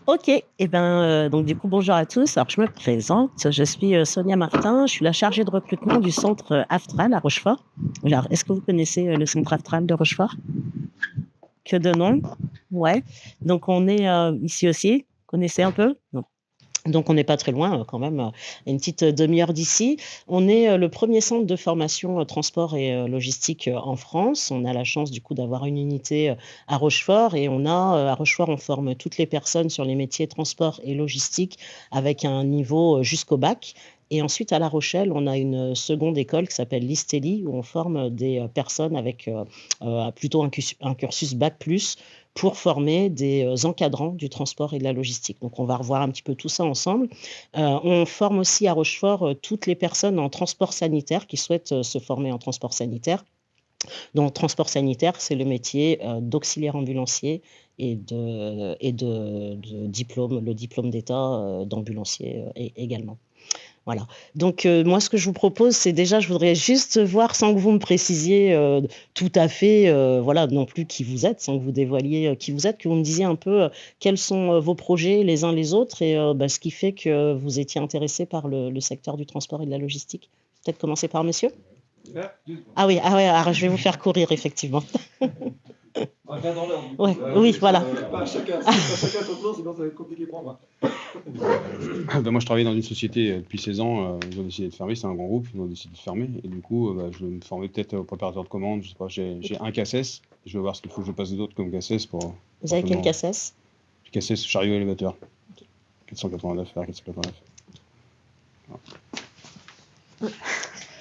OK et ben, donc du coup, bonjour à tous. Alors je me présente, je suis, Sonia Martin, je suis la chargée de recrutement du centre, Aftral à Rochefort. Alors, est-ce que vous connaissez, le centre Aftral de Rochefort? Que de nom? Ouais, donc on est, ici aussi. Connaissez un peu? Non. Donc on n'est pas très loin, quand même, une petite, demi-heure d'ici. On est, le premier centre de formation, transport et logistique, en France. On a la chance du coup d'avoir une unité, à Rochefort et on a, à Rochefort, on forme toutes les personnes sur les métiers transport et logistique avec un niveau, jusqu'au bac et ensuite à La Rochelle, on a une, seconde école qui s'appelle l'ISTELI où on forme des, personnes avec, plutôt un cursus bac plus pour former des encadrants du transport et de la logistique. Donc on va revoir un petit peu tout ça ensemble. On forme aussi à Rochefort toutes les personnes en transport sanitaire qui souhaitent se former en transport sanitaire. Donc transport sanitaire, c'est le métier d'auxiliaire ambulancier et de diplôme, le diplôme d'État d'ambulancier également. Voilà. Donc, moi, ce que je vous propose, c'est déjà, je voudrais juste voir, sans que vous me précisiez tout à fait, voilà, non plus qui vous êtes, sans que vous dévoiliez qui vous êtes, que vous me disiez un peu quels sont vos projets les uns les autres et ce qui fait que vous étiez intéressé par le secteur du transport et de la logistique. Peut-être commencer par monsieur? Ah oui, ah ouais, alors je vais vous faire courir, effectivement. On va faire dans l'ordre. Ouais, oui, voilà. Pas chacun son tour, sinon ça va être compliqué pour moi. Moi, je travaille dans une société depuis 16 ans. Ils ont décidé de fermer. C'est un grand groupe. Ils ont décidé de fermer. Et du coup, je vais me former peut-être au préparateur de commande. Je sais pas, j'ai un CACES. Je vais voir ce qu'il faut que je passe d'autres comme CACES pour. Vous avez quel CACES? CACES, chariot élévateur. Ok. 489,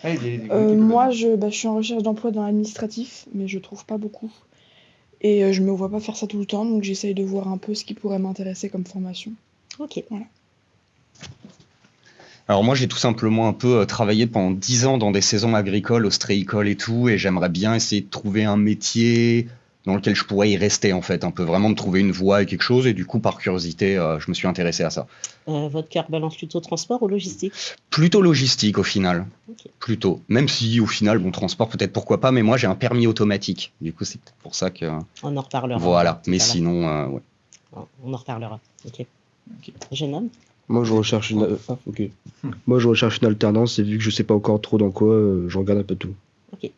R489. Moi, je suis en recherche d'emploi dans l'administratif, mais je trouve pas beaucoup. Et je me vois pas faire ça tout le temps, donc j'essaye de voir un peu ce qui pourrait m'intéresser comme formation. Ok. Voilà. Alors moi, j'ai tout simplement un peu travaillé pendant 10 ans dans des saisons agricoles, ostréicoles et tout, et j'aimerais bien essayer de trouver un métier dans lequel je pourrais y rester, en fait, un peu vraiment de trouver une voie et quelque chose, et du coup, par curiosité, je me suis intéressé à ça. Votre cœur balance plutôt transport ou logistique? Plutôt logistique, au final. Ok. Plutôt. Même si, au final, bon, transport, peut-être pourquoi pas, mais moi, j'ai un permis automatique. Du coup, c'est peut-être pour ça que... On en reparlera. Voilà, mais sinon, ouais. On en reparlera. Ok. Jeune homme? Moi, je recherche Moi, je recherche une alternance et vu que je sais pas encore trop dans quoi, je regarde un peu tout. Ok.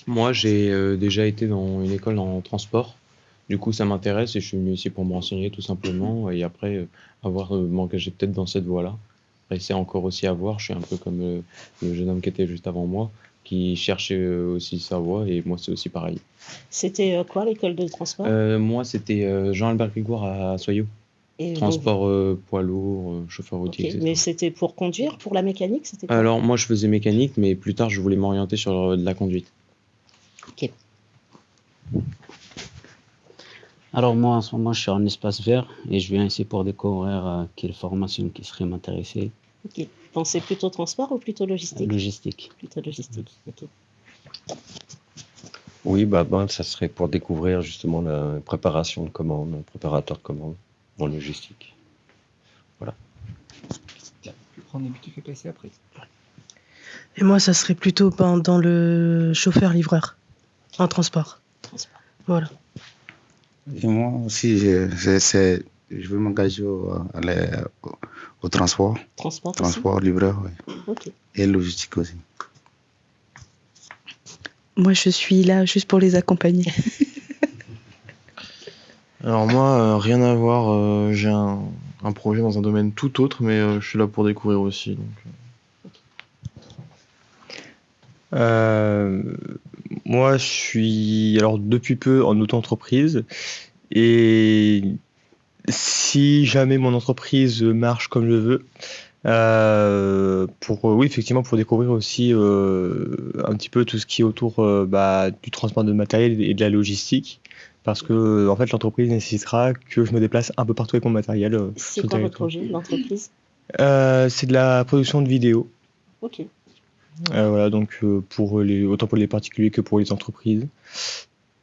Moi, j'ai déjà été dans une école en transport. Du coup, ça m'intéresse et je suis venu ici pour me renseigner tout simplement et après m'engager peut-être dans cette voie-là. Après, c'est encore aussi à voir. Je suis un peu comme le jeune homme qui était juste avant moi, qui cherchait aussi sa voie et moi, c'est aussi pareil. C'était quoi l'école de transport? Moi, c'était Jean-Albert Grégoire à Soyaux. Et Transport poids lourd, chauffeur routier, ok. etc. Mais c'était pour conduire, pour la mécanique, c'était quoi? Alors, moi, je faisais mécanique, mais plus tard, je voulais m'orienter sur de la conduite. Ok. Alors moi, en ce moment, je suis en espace vert et je viens ici pour découvrir quelle formation qui serait m'intéresser. Ok. Pensez plutôt transport ou plutôt logistique? Logistique. Plutôt logistique. Ok. Oui, ça serait pour découvrir justement la préparation de commandes, un préparateur de commandes en logistique. Voilà. Tu peux prendre des petits passer après. Et moi, ça serait plutôt dans le chauffeur-livreur, en transport. Voilà. Et moi aussi, je veux m'engager au transport. Transport Livreur, oui. Ok. Et logistique aussi. Moi, je suis là juste pour les accompagner. Alors moi, rien à voir, j'ai un projet dans un domaine tout autre, mais je suis là pour découvrir aussi. Moi, je suis alors depuis peu en auto-entreprise et si jamais mon entreprise marche comme je veux, oui, effectivement, pour découvrir aussi un petit peu tout ce qui est autour du transport de matériel et de la logistique. Parce que en fait, l'entreprise nécessitera que je me déplace un peu partout avec mon matériel. C'est quoi votre projet, l'entreprise? C'est de la production de vidéos. Ok. Voilà, donc autant pour les particuliers que pour les entreprises.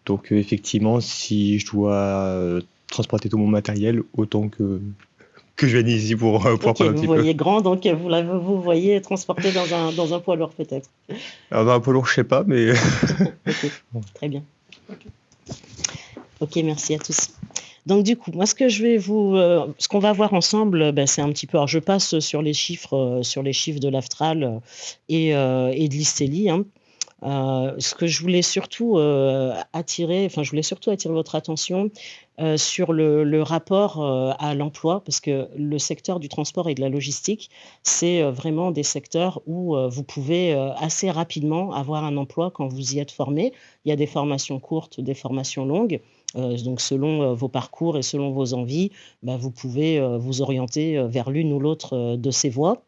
Donc effectivement, si je dois transporter tout mon matériel, autant que je vienne ici pour prendre un petit peu. Vous voyez grand, donc vous voyez transporter dans un poids lourd peut-être. Alors dans un poids lourd, je sais pas, mais... Ok, très bien. Ok, merci à tous. Donc du coup, moi ce qu'on va voir ensemble, c'est un petit peu. Alors je passe sur les chiffres de l'Aftral et de l'Istelli, hein. Ce que je voulais surtout attirer votre attention sur le rapport à l'emploi, parce que le secteur du transport et de la logistique, c'est vraiment des secteurs où vous pouvez assez rapidement avoir un emploi quand vous y êtes formé. Il y a des formations courtes, des formations longues. Donc selon vos parcours et selon vos envies, vous pouvez vous orienter vers l'une ou l'autre de ces voies.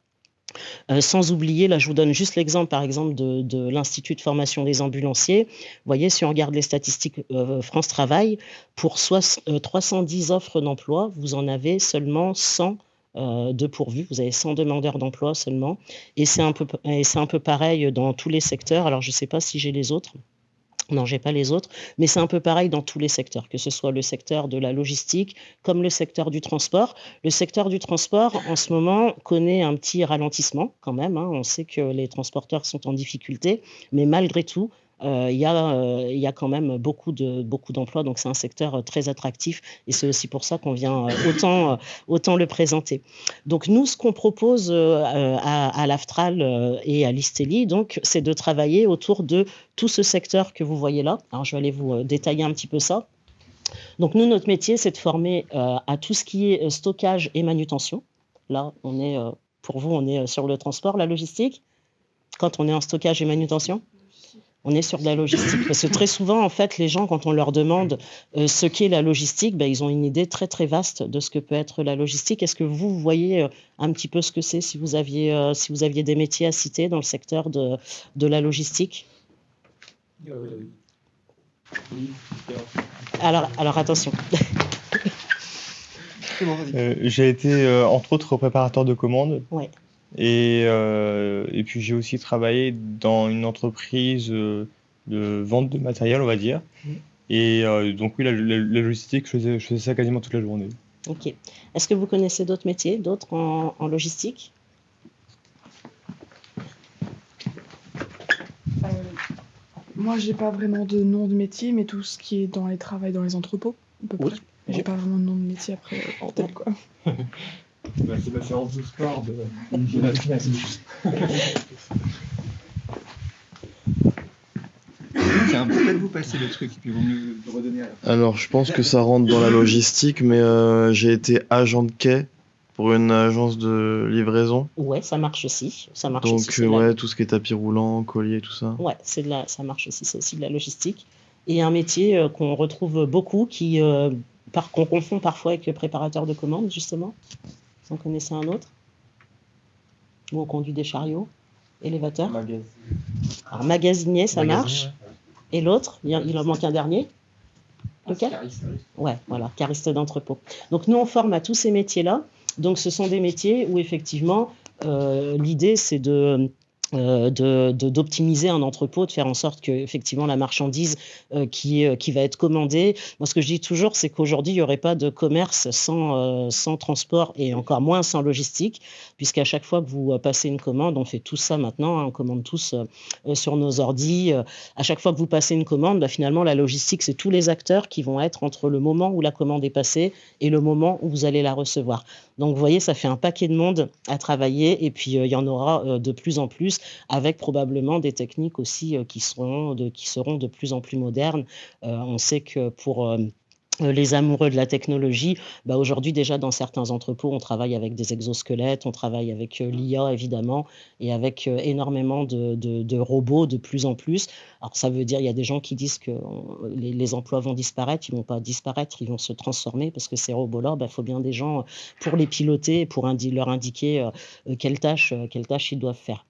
Sans oublier, là je vous donne juste l'exemple par exemple de l'Institut de formation des ambulanciers. Vous voyez, si on regarde les statistiques France Travail, pour 310 offres d'emploi, vous en avez seulement 100 de pourvus. Vous avez 100 demandeurs d'emploi seulement. Et c'est un peu pareil dans tous les secteurs. Alors je ne sais pas si j'ai les autres. Non, j'ai pas les autres, mais c'est un peu pareil dans tous les secteurs, que ce soit le secteur de la logistique comme le secteur du transport. Le secteur du transport, en ce moment, connaît un petit ralentissement quand même, hein. On sait que les transporteurs sont en difficulté, mais malgré tout, il y a quand même beaucoup d'emplois, donc c'est un secteur très attractif et c'est aussi pour ça qu'on vient autant le présenter. Donc nous, ce qu'on propose à l'Aftral et à l'Istelli, donc, c'est de travailler autour de tout ce secteur que vous voyez là. Alors je vais aller vous détailler un petit peu ça. Donc nous, notre métier, c'est de former à tout ce qui est stockage et manutention. Là, pour vous, on est sur le transport, la logistique. Quand on est en stockage et manutention, on est sur de la logistique. Parce que très souvent, en fait, les gens, quand on leur demande ce qu'est la logistique, ils ont une idée très, très vaste de ce que peut être la logistique. Est-ce que vous voyez un petit peu ce que c'est, si vous aviez des métiers à citer dans le secteur de la logistique? Alors attention. J'ai été, entre autres, préparateur de commandes. Ouais. Et puis j'ai aussi travaillé dans une entreprise de vente de matériel, on va dire. Et donc oui, la logistique, je faisais ça quasiment toute la journée. Ok. Est-ce que vous connaissez d'autres métiers, d'autres en logistique? Moi, j'ai pas vraiment de nom de métier, mais tout ce qui est dans les travails dans les entrepôts, à peu près. J'ai pas vraiment de nom de métier après en tête, quoi. C'est la séance de sport de la classe. Peut-être vous passer le truc et puis vous me le redonner à la fin. Alors, je pense que ça rentre dans la logistique, mais j'ai été agent de quai pour une agence de livraison. Ouais, ça marche aussi. Donc, tout ce qui est tapis roulant, collier, tout ça. Ouais, ça marche aussi. C'est aussi de la logistique. Et un métier qu'on retrouve beaucoup, qu'on confond parfois avec le préparateur de commandes, justement. Vous en connaissez un autre? Où on conduit des chariots? Élévateur? Alors, magasinier, ça marche. Ouais. Et l'autre, il en manque un dernier. Lequel? Ouais, voilà, cariste d'entrepôt. Donc nous, on forme à tous ces métiers-là. Donc ce sont des métiers où effectivement, l'idée, c'est d'optimiser un entrepôt, de faire en sorte que effectivement la marchandise qui va être commandée. Moi, ce que je dis toujours, c'est qu'aujourd'hui, il n'y aurait pas de commerce sans transport et encore moins sans logistique, puisqu'à chaque fois que vous passez une commande, on fait tout ça maintenant, hein, on commande tous sur nos ordis. À chaque fois que vous passez une commande, finalement, la logistique, c'est tous les acteurs qui vont être entre le moment où la commande est passée et le moment où vous allez la recevoir. Donc, vous voyez, ça fait un paquet de monde à travailler et puis il y en aura de plus en plus, avec probablement des techniques aussi qui seront de plus en plus modernes. On sait que pour les amoureux de la technologie, aujourd'hui déjà dans certains entrepôts, on travaille avec des exosquelettes, on travaille avec l'IA évidemment, et avec énormément de robots de plus en plus. Alors ça veut dire, il y a des gens qui disent que les emplois vont disparaître, ils ne vont pas disparaître, ils vont se transformer, parce que ces robots-là, faut bien des gens pour les piloter, pour leur indiquer quelles tâches ils doivent faire.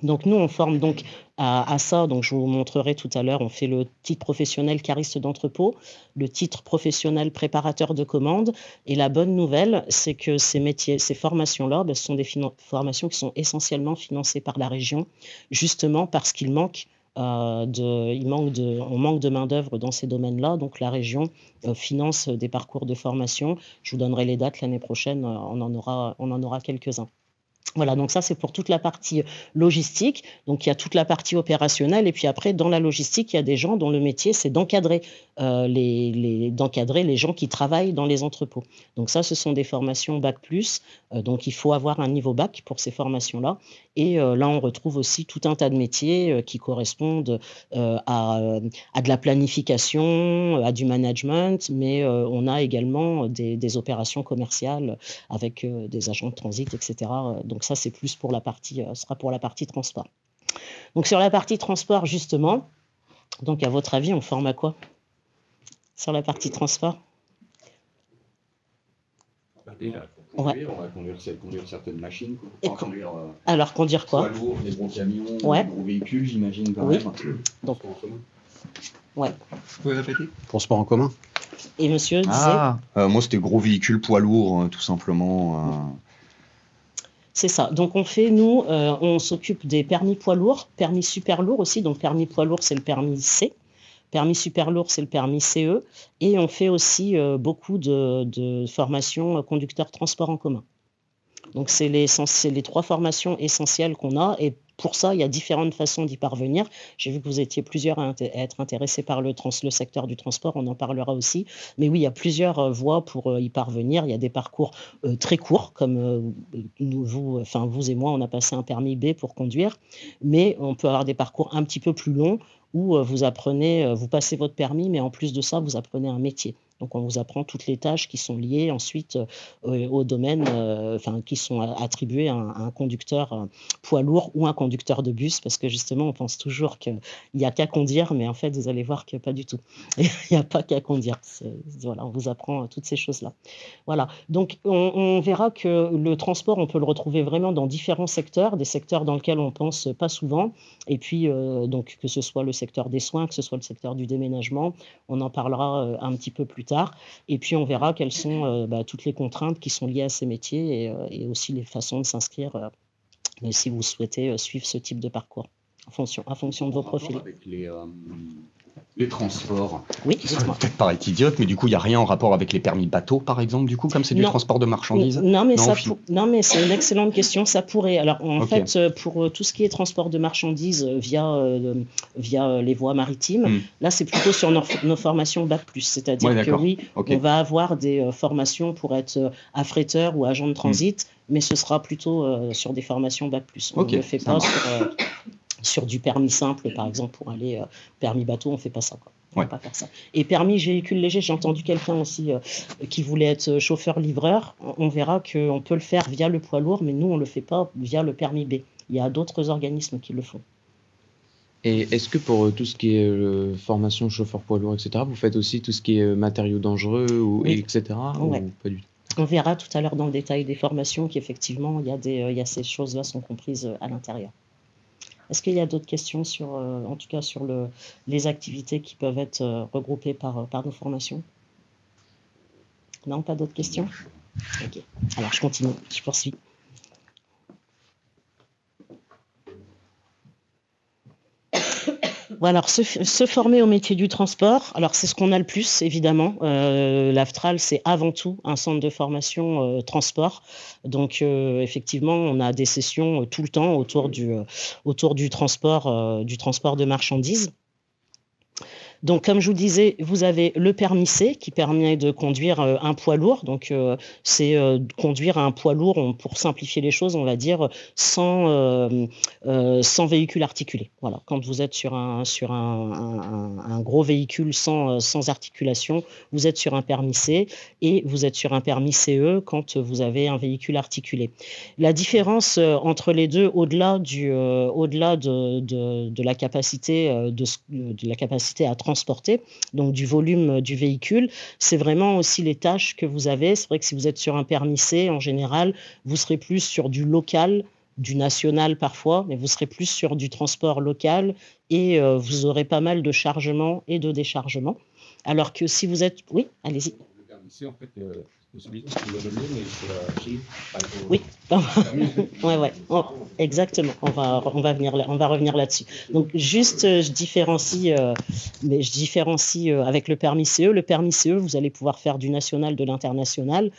Donc nous, on forme donc à ça, donc je vous montrerai tout à l'heure, on fait le titre professionnel cariste d'entrepôt, le titre professionnel préparateur de commandes, et la bonne nouvelle, c'est que ces formations-là, ce sont des formations qui sont essentiellement financées par la région, justement parce qu'il manque on manque de main-d'œuvre dans ces domaines-là, donc la région finance des parcours de formation. Je vous donnerai les dates l'année prochaine, on en aura quelques-uns. Voilà, donc ça c'est pour toute la partie logistique. Donc il y a toute la partie opérationnelle et puis après dans la logistique il y a des gens dont le métier c'est d'encadrer d'encadrer les gens qui travaillent dans les entrepôts. Donc ça ce sont des formations bac+, donc il faut avoir un niveau bac pour ces formations-là. Et là on retrouve aussi tout un tas de métiers qui correspondent à de la planification, à du management, mais on a également des opérations commerciales avec des agents de transit, etc. Donc ça, c'est plus pour la partie, sera pour la partie transport. Donc sur la partie transport, justement, donc à votre avis, on forme à quoi sur la partie transport? On va conduire certaines machines. Alors, conduire quoi? Poids lourds, des gros camions, ouais. Des gros véhicules, j'imagine, quand oui. même. Donc, ouais. Vous pouvez répéter? Transport en commun. Et monsieur disait moi, c'était gros véhicules, poids lourds, tout simplement. C'est ça. Donc, on fait, nous, on s'occupe des permis poids lourds, permis super lourds aussi. Donc, permis poids lourd, c'est le permis C. Permis super lourd, c'est le permis CE. Et on fait aussi beaucoup de formations conducteurs transport en commun. Donc, c'est les 3 formations essentielles qu'on a. Et pour ça, il y a différentes façons d'y parvenir. J'ai vu que vous étiez plusieurs à être intéressés par le secteur du transport. On en parlera aussi. Mais oui, il y a plusieurs voies pour y parvenir. Il y a des parcours très courts, comme vous et moi, on a passé un permis B pour conduire. Mais on peut avoir des parcours un petit peu plus longs où vous passez votre permis, mais en plus de ça, vous apprenez un métier. Donc, on vous apprend toutes les tâches qui sont liées ensuite au domaine, qui sont attribuées à un conducteur poids lourd ou un conducteur de bus, parce que justement, on pense toujours qu'il n'y a qu'à conduire, mais en fait, vous allez voir que pas du tout. Il n'y a pas qu'à conduire. Voilà, on vous apprend toutes ces choses-là. Voilà. Donc, on verra que le transport, on peut le retrouver vraiment dans différents secteurs, des secteurs dans lesquels on pense pas souvent. Et puis, donc, que ce soit le secteur des soins, que ce soit le secteur du déménagement, on en parlera un petit peu plus tard. Et puis, on verra quelles sont toutes les contraintes qui sont liées à ces métiers et aussi les façons de s'inscrire si vous souhaitez suivre ce type de parcours en fonction de vos profils. Avec les transports. Oui, ça va peut-être paraître idiote, mais du coup, il n'y a rien en rapport avec les permis bateau, par exemple, du coup, comme c'est du transport de marchandises? Non, mais c'est une excellente question, ça pourrait. Alors, en fait, pour tout ce qui est transport de marchandises via les voies maritimes, là, c'est plutôt sur nos formations bac+. C'est-à-dire que oui, on va avoir des formations pour être affréteur ou agent de transit, mais ce sera plutôt sur des formations bac+. On ne le fait pas sur du permis simple, par exemple, pour aller permis bateau, on ne fait pas ça. On ne va pas faire ça. Et permis véhicule léger, j'ai entendu quelqu'un aussi qui voulait être chauffeur-livreur. On verra qu'on peut le faire via le poids lourd, mais nous, on ne le fait pas via le permis B. Il y a d'autres organismes qui le font. Et est-ce que pour tout ce qui est formation chauffeur poids lourd, etc., vous faites aussi tout ce qui est matériaux dangereux, etc. Ouais. Ou pas du tout? On verra tout à l'heure dans le détail des formations qu'effectivement, il y a ces choses-là sont comprises à l'intérieur. Est-ce qu'il y a d'autres questions en tout cas sur les activités qui peuvent être regroupées par nos formations? Non, pas d'autres questions? Ok. Alors je continue, je poursuis. Voilà, alors se former au métier du transport, alors c'est ce qu'on a le plus évidemment. L'Aftral, c'est avant tout un centre de formation transport. Donc effectivement, on a des sessions tout le temps autour du transport de marchandises. Donc, comme je vous disais, vous avez le permis C qui permet de conduire un poids lourd. Donc, c'est conduire un poids lourd, pour simplifier les choses, on va dire, sans véhicule articulé. Voilà. Quand vous êtes sur un gros véhicule sans articulation, vous êtes sur un permis C et vous êtes sur un permis CE quand vous avez un véhicule articulé. La différence entre les deux, au-delà de la capacité de la capacité à transporter, donc du volume du véhicule, c'est vraiment aussi les tâches que vous avez. C'est vrai que si vous êtes sur un permis C, en général, vous serez plus sur du local, du national parfois, mais vous serez plus sur du transport local et vous aurez pas mal de chargement et de déchargement. Alors que si vous êtes... Oui, allez-y. Le permis Ici, en fait, celui qui me donné, mais c'est la fille. Oui, ouais. Exactement. On va revenir là-dessus. Donc, juste, je différencie avec le permis CE. Le permis CE, vous allez pouvoir faire du national, de l'international,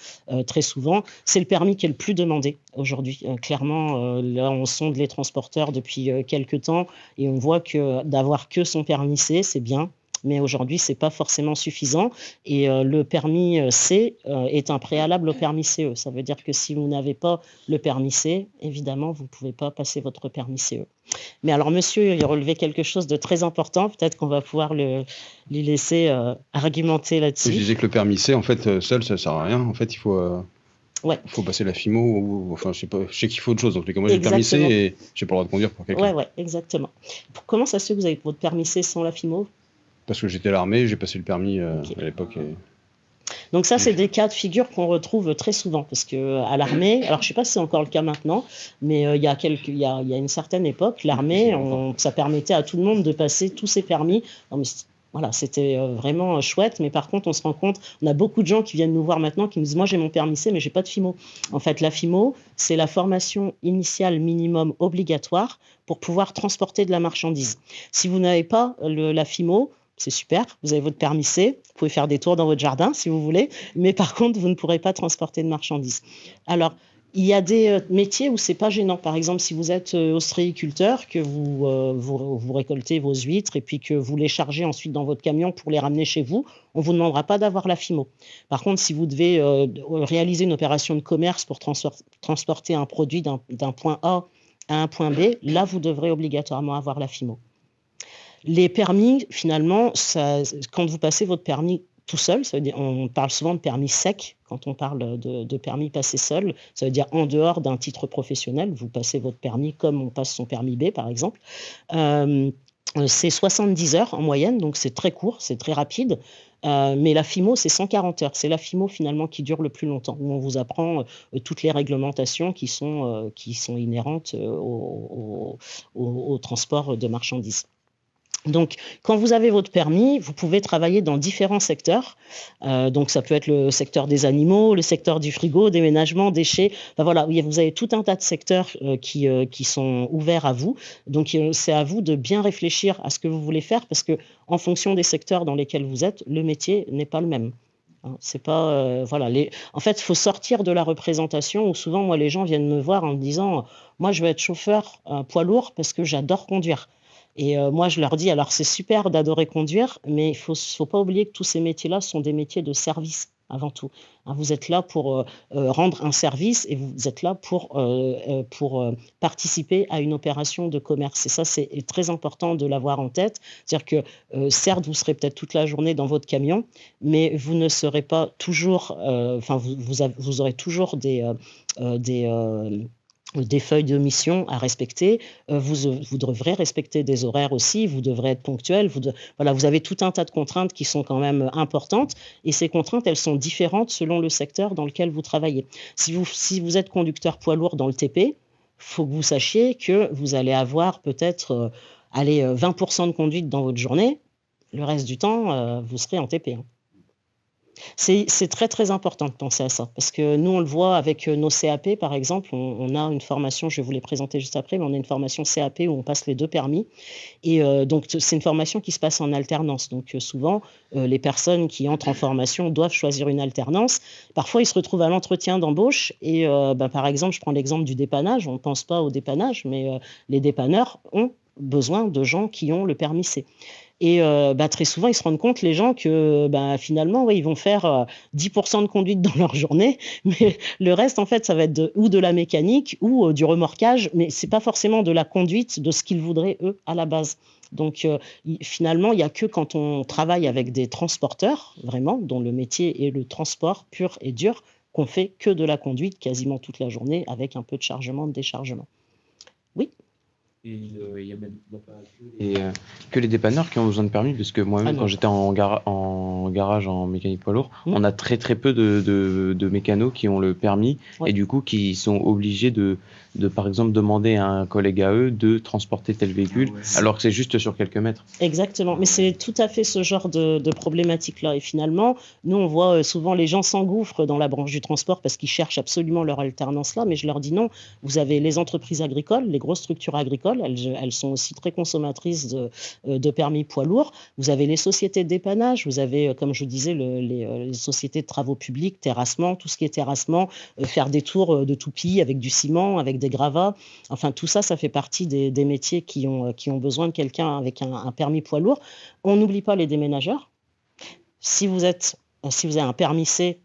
très souvent. C'est le permis qui est le plus demandé aujourd'hui. Clairement, là, on sonde les transporteurs depuis quelques temps et on voit que d'avoir que son permis C, c'est bien. Mais aujourd'hui, ce n'est pas forcément suffisant. Et le permis C est un préalable au permis CE. Ça veut dire que si vous n'avez pas le permis C, évidemment, vous ne pouvez pas passer votre permis CE. Mais alors, monsieur, il a relevé quelque chose de très important. Peut-être qu'on va pouvoir lui laisser argumenter là-dessus. Je disais que le permis C, en fait, seul, ça ne sert à rien. En fait, il faut passer la FIMO. Enfin, je sais qu'il faut autre chose. Donc, moi, j'ai le permis C et je n'ai pas le droit de conduire pour quelqu'un. Oui, exactement. Comment ça se fait que vous avez votre permis C sans la FIMO ? Parce que j'étais à l'armée, j'ai passé le permis à l'époque. Donc ça, c'est des cas de figure qu'on retrouve très souvent, parce qu'à l'armée, alors je ne sais pas si c'est encore le cas maintenant, mais il y a une certaine époque, l'armée, ça permettait à tout le monde de passer tous ses permis. Non, mais voilà, c'était vraiment chouette, mais par contre, on se rend compte, on a beaucoup de gens qui viennent nous voir maintenant, qui nous disent « moi j'ai mon permis C, mais j'ai pas de FIMO ». En fait, la FIMO, c'est la formation initiale minimum obligatoire pour pouvoir transporter de la marchandise. Si vous n'avez pas la FIMO, c'est super, vous avez votre permis C, vous pouvez faire des tours dans votre jardin si vous voulez, mais par contre, vous ne pourrez pas transporter de marchandises. Alors, il y a des métiers où c'est pas gênant. Par exemple, si vous êtes ostréiculteur, que vous récoltez vos huîtres et puis que vous les chargez ensuite dans votre camion pour les ramener chez vous, on ne vous demandera pas d'avoir la FIMO. Par contre, si vous devez réaliser une opération de commerce pour transporter un produit d'un point A à un point B, là, vous devrez obligatoirement avoir la FIMO. Les permis, finalement, quand vous passez votre permis tout seul, ça veut dire, on parle souvent de permis sec quand on parle de permis passé seul, ça veut dire en dehors d'un titre professionnel, vous passez votre permis comme on passe son permis B par exemple. C'est 70 heures en moyenne, donc c'est très court, c'est très rapide. Mais la FIMO, c'est 140 heures. C'est la FIMO finalement qui dure le plus longtemps, où on vous apprend toutes les réglementations qui sont inhérentes au transport de marchandises. Donc, quand vous avez votre permis, vous pouvez travailler dans différents secteurs. Donc, ça peut être le secteur des animaux, le secteur du frigo, déménagement, déchets. Enfin, voilà, vous avez tout un tas de secteurs qui sont ouverts à vous. Donc, c'est à vous de bien réfléchir à ce que vous voulez faire parce que, en fonction des secteurs dans lesquels vous êtes, le métier n'est pas le même. C'est pas En fait, il faut sortir de la représentation où souvent, moi, les gens viennent me voir en me disant, moi, je veux être chauffeur poids lourd parce que j'adore conduire. Et moi, je leur dis, alors c'est super d'adorer conduire, mais il faut pas oublier que tous ces métiers-là sont des métiers de service avant tout. Vous êtes là pour rendre un service et vous êtes là pour participer à une opération de commerce. Et ça, c'est très important de l'avoir en tête. C'est-à-dire que certes, vous serez peut-être toute la journée dans votre camion, mais vous ne serez pas toujours... vous aurez toujours des feuilles de mission à respecter, vous devrez respecter des horaires aussi, vous devrez être ponctuel, vous avez tout un tas de contraintes qui sont quand même importantes et ces contraintes, elles sont différentes selon le secteur dans lequel vous travaillez. Si vous êtes conducteur poids lourd dans le TP, il faut que vous sachiez que vous allez avoir peut-être 20% de conduite dans votre journée, le reste du temps, vous serez en TP. C'est très très important de penser à ça parce que nous on le voit avec nos CAP par exemple, on a une formation, je vais vous les présenter juste après, mais on a une formation CAP où on passe les 2 permis et donc c'est une formation qui se passe en alternance, donc souvent les personnes qui entrent en formation doivent choisir une alternance, parfois ils se retrouvent à l'entretien d'embauche et par exemple je prends l'exemple du dépannage, on ne pense pas au dépannage mais les dépanneurs ont besoin de gens qui ont le permis C. Et très souvent, ils se rendent compte, les gens, que finalement, ils vont faire 10% de conduite dans leur journée, mais le reste, en fait, ça va être ou de la mécanique ou du remorquage, mais ce n'est pas forcément de la conduite de ce qu'ils voudraient, eux, à la base. Donc, finalement, il n'y a que quand on travaille avec des transporteurs, vraiment, dont le métier est le transport pur et dur, qu'on fait que de la conduite quasiment toute la journée avec un peu de chargement, de déchargement. Oui ? Et il y a même que les dépanneurs qui ont besoin de permis, parce que moi-même, quand j'étais en garage en mécanique poids lourd, on a très très peu de mécanos qui ont le permis et du coup qui sont obligés de par exemple demander à un collègue à eux de transporter tel véhicule, alors que c'est juste sur quelques mètres. Exactement, mais c'est tout à fait ce genre de problématique-là. Et finalement, nous, on voit souvent les gens s'engouffrent dans la branche du transport parce qu'ils cherchent absolument leur alternance là, mais je leur dis non. Vous avez les entreprises agricoles, les grosses structures agricoles, elles sont aussi très consommatrices de permis poids lourds. Vous avez les sociétés de dépannage, vous avez, comme je disais, les sociétés de travaux publics, terrassement, tout ce qui est terrassement, faire des tours de toupie avec du ciment, avec des gravats. Enfin, tout ça, ça fait partie des métiers qui ont besoin de quelqu'un avec un permis poids lourd. On n'oublie pas les déménageurs. Si vous avez un permis C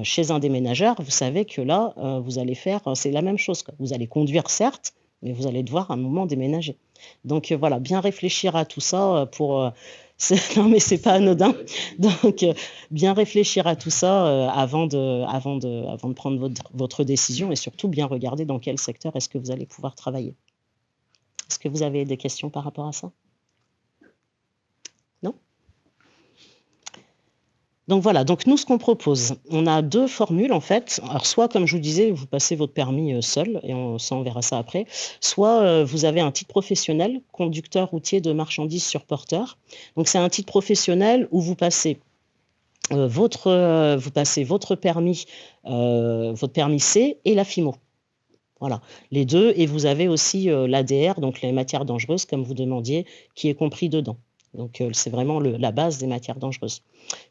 chez un déménageur, vous savez que là, vous allez faire, c'est la même chose, quoi. Vous allez conduire, certes, mais vous allez devoir à un moment déménager. Donc voilà, bien réfléchir à tout ça non, mais c'est pas anodin. Donc, bien réfléchir à tout ça avant de prendre votre décision et surtout bien regarder dans quel secteur est-ce que vous allez pouvoir travailler. Est-ce que vous avez des questions par rapport à ça? Non? Donc voilà, donc nous ce qu'on propose, on a 2 formules en fait. Alors soit comme je vous disais, vous passez votre permis seul, et on verra ça après, soit vous avez un titre professionnel, conducteur routier de marchandises sur porteur. Donc c'est un titre professionnel où vous passez votre permis C et la FIMO. Voilà, les 2, et vous avez aussi l'ADR, donc les matières dangereuses, comme vous demandiez, qui est compris dedans. Donc c'est vraiment la base des matières dangereuses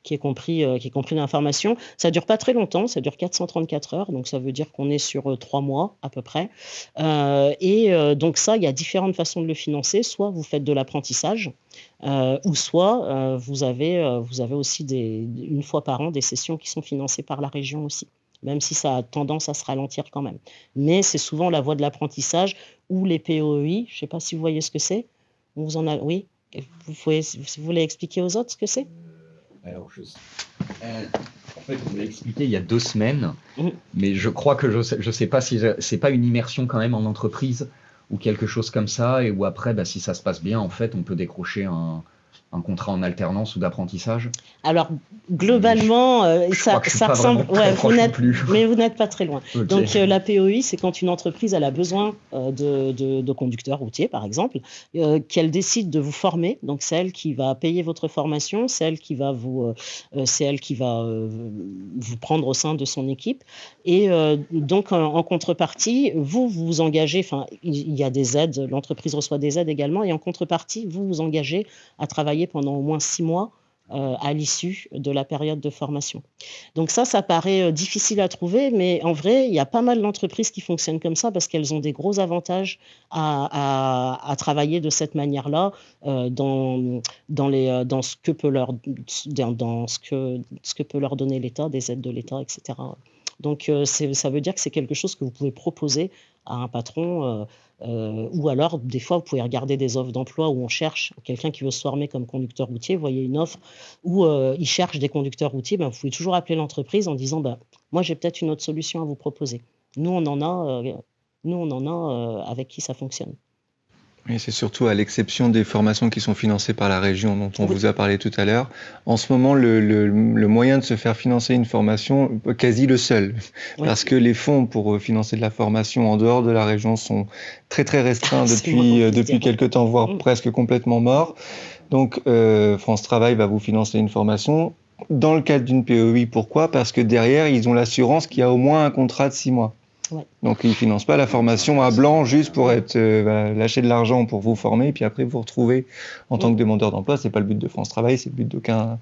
qui est compris dans l'information. Ça dure pas très longtemps, ça dure 434 heures, donc ça veut dire qu'on est sur 3 mois à peu près. Donc ça, il y a différentes façons de le financer. Soit vous faites de l'apprentissage, ou soit vous avez aussi une fois par an des sessions qui sont financées par la région aussi, même si ça a tendance à se ralentir quand même. Mais c'est souvent la voie de l'apprentissage ou les POEI. Je ne sais pas si vous voyez ce que c'est. Oui. Vous voulez expliquer aux autres ce que c'est? Alors, en fait, vous l'avez expliqué il y a 2 semaines, mais je crois que je sais pas si c'est pas une immersion quand même en entreprise ou quelque chose comme ça, et où après, si ça se passe bien, en fait, on peut décrocher un contrat en alternance ou d'apprentissage. Alors, globalement, ça ressemble... mais vous n'êtes pas très loin. Okay. Donc, la POI, c'est quand une entreprise elle a besoin de conducteurs routiers, par exemple, qu'elle décide de vous former. Donc, c'est elle qui va payer votre formation, c'est elle qui va vous prendre au sein de son équipe. Et donc, en contrepartie, vous vous engagez, enfin, il y a des aides, l'entreprise reçoit des aides également, et en contrepartie, vous vous engagez à travailler pendant au moins 6 mois à l'issue de la période de formation. Donc ça paraît difficile à trouver, mais en vrai, il y a pas mal d'entreprises qui fonctionnent comme ça parce qu'elles ont des gros avantages à travailler de cette manière-là dans ce que peut leur donner l'État, des aides de l'État, etc. Donc ça veut dire que c'est quelque chose que vous pouvez proposer à un patron ou alors des fois vous pouvez regarder des offres d'emploi où on cherche quelqu'un qui veut se former comme conducteur routier. Vous voyez une offre où ils cherchent des conducteurs routiers, vous pouvez toujours appeler l'entreprise en disant moi j'ai peut-être une autre solution à vous proposer. Nous on en a avec qui ça fonctionne. Et c'est surtout à l'exception des formations qui sont financées par la région dont on vous a parlé tout à l'heure. En ce moment, le moyen de se faire financer une formation, quasi le seul, parce que les fonds pour financer de la formation en dehors de la région sont très très restreints depuis quelques temps, voire presque complètement morts. Donc France Travail va vous financer une formation dans le cadre d'une POI. Pourquoi? Parce que derrière, ils ont l'assurance qu'il y a au moins un contrat de 6 mois. Ouais. Donc ils ne financent pas la formation à blanc juste pour lâcher de l'argent pour vous former et puis après vous retrouver en tant que demandeur d'emploi. C'est pas le but de France Travail, c'est le but d'aucune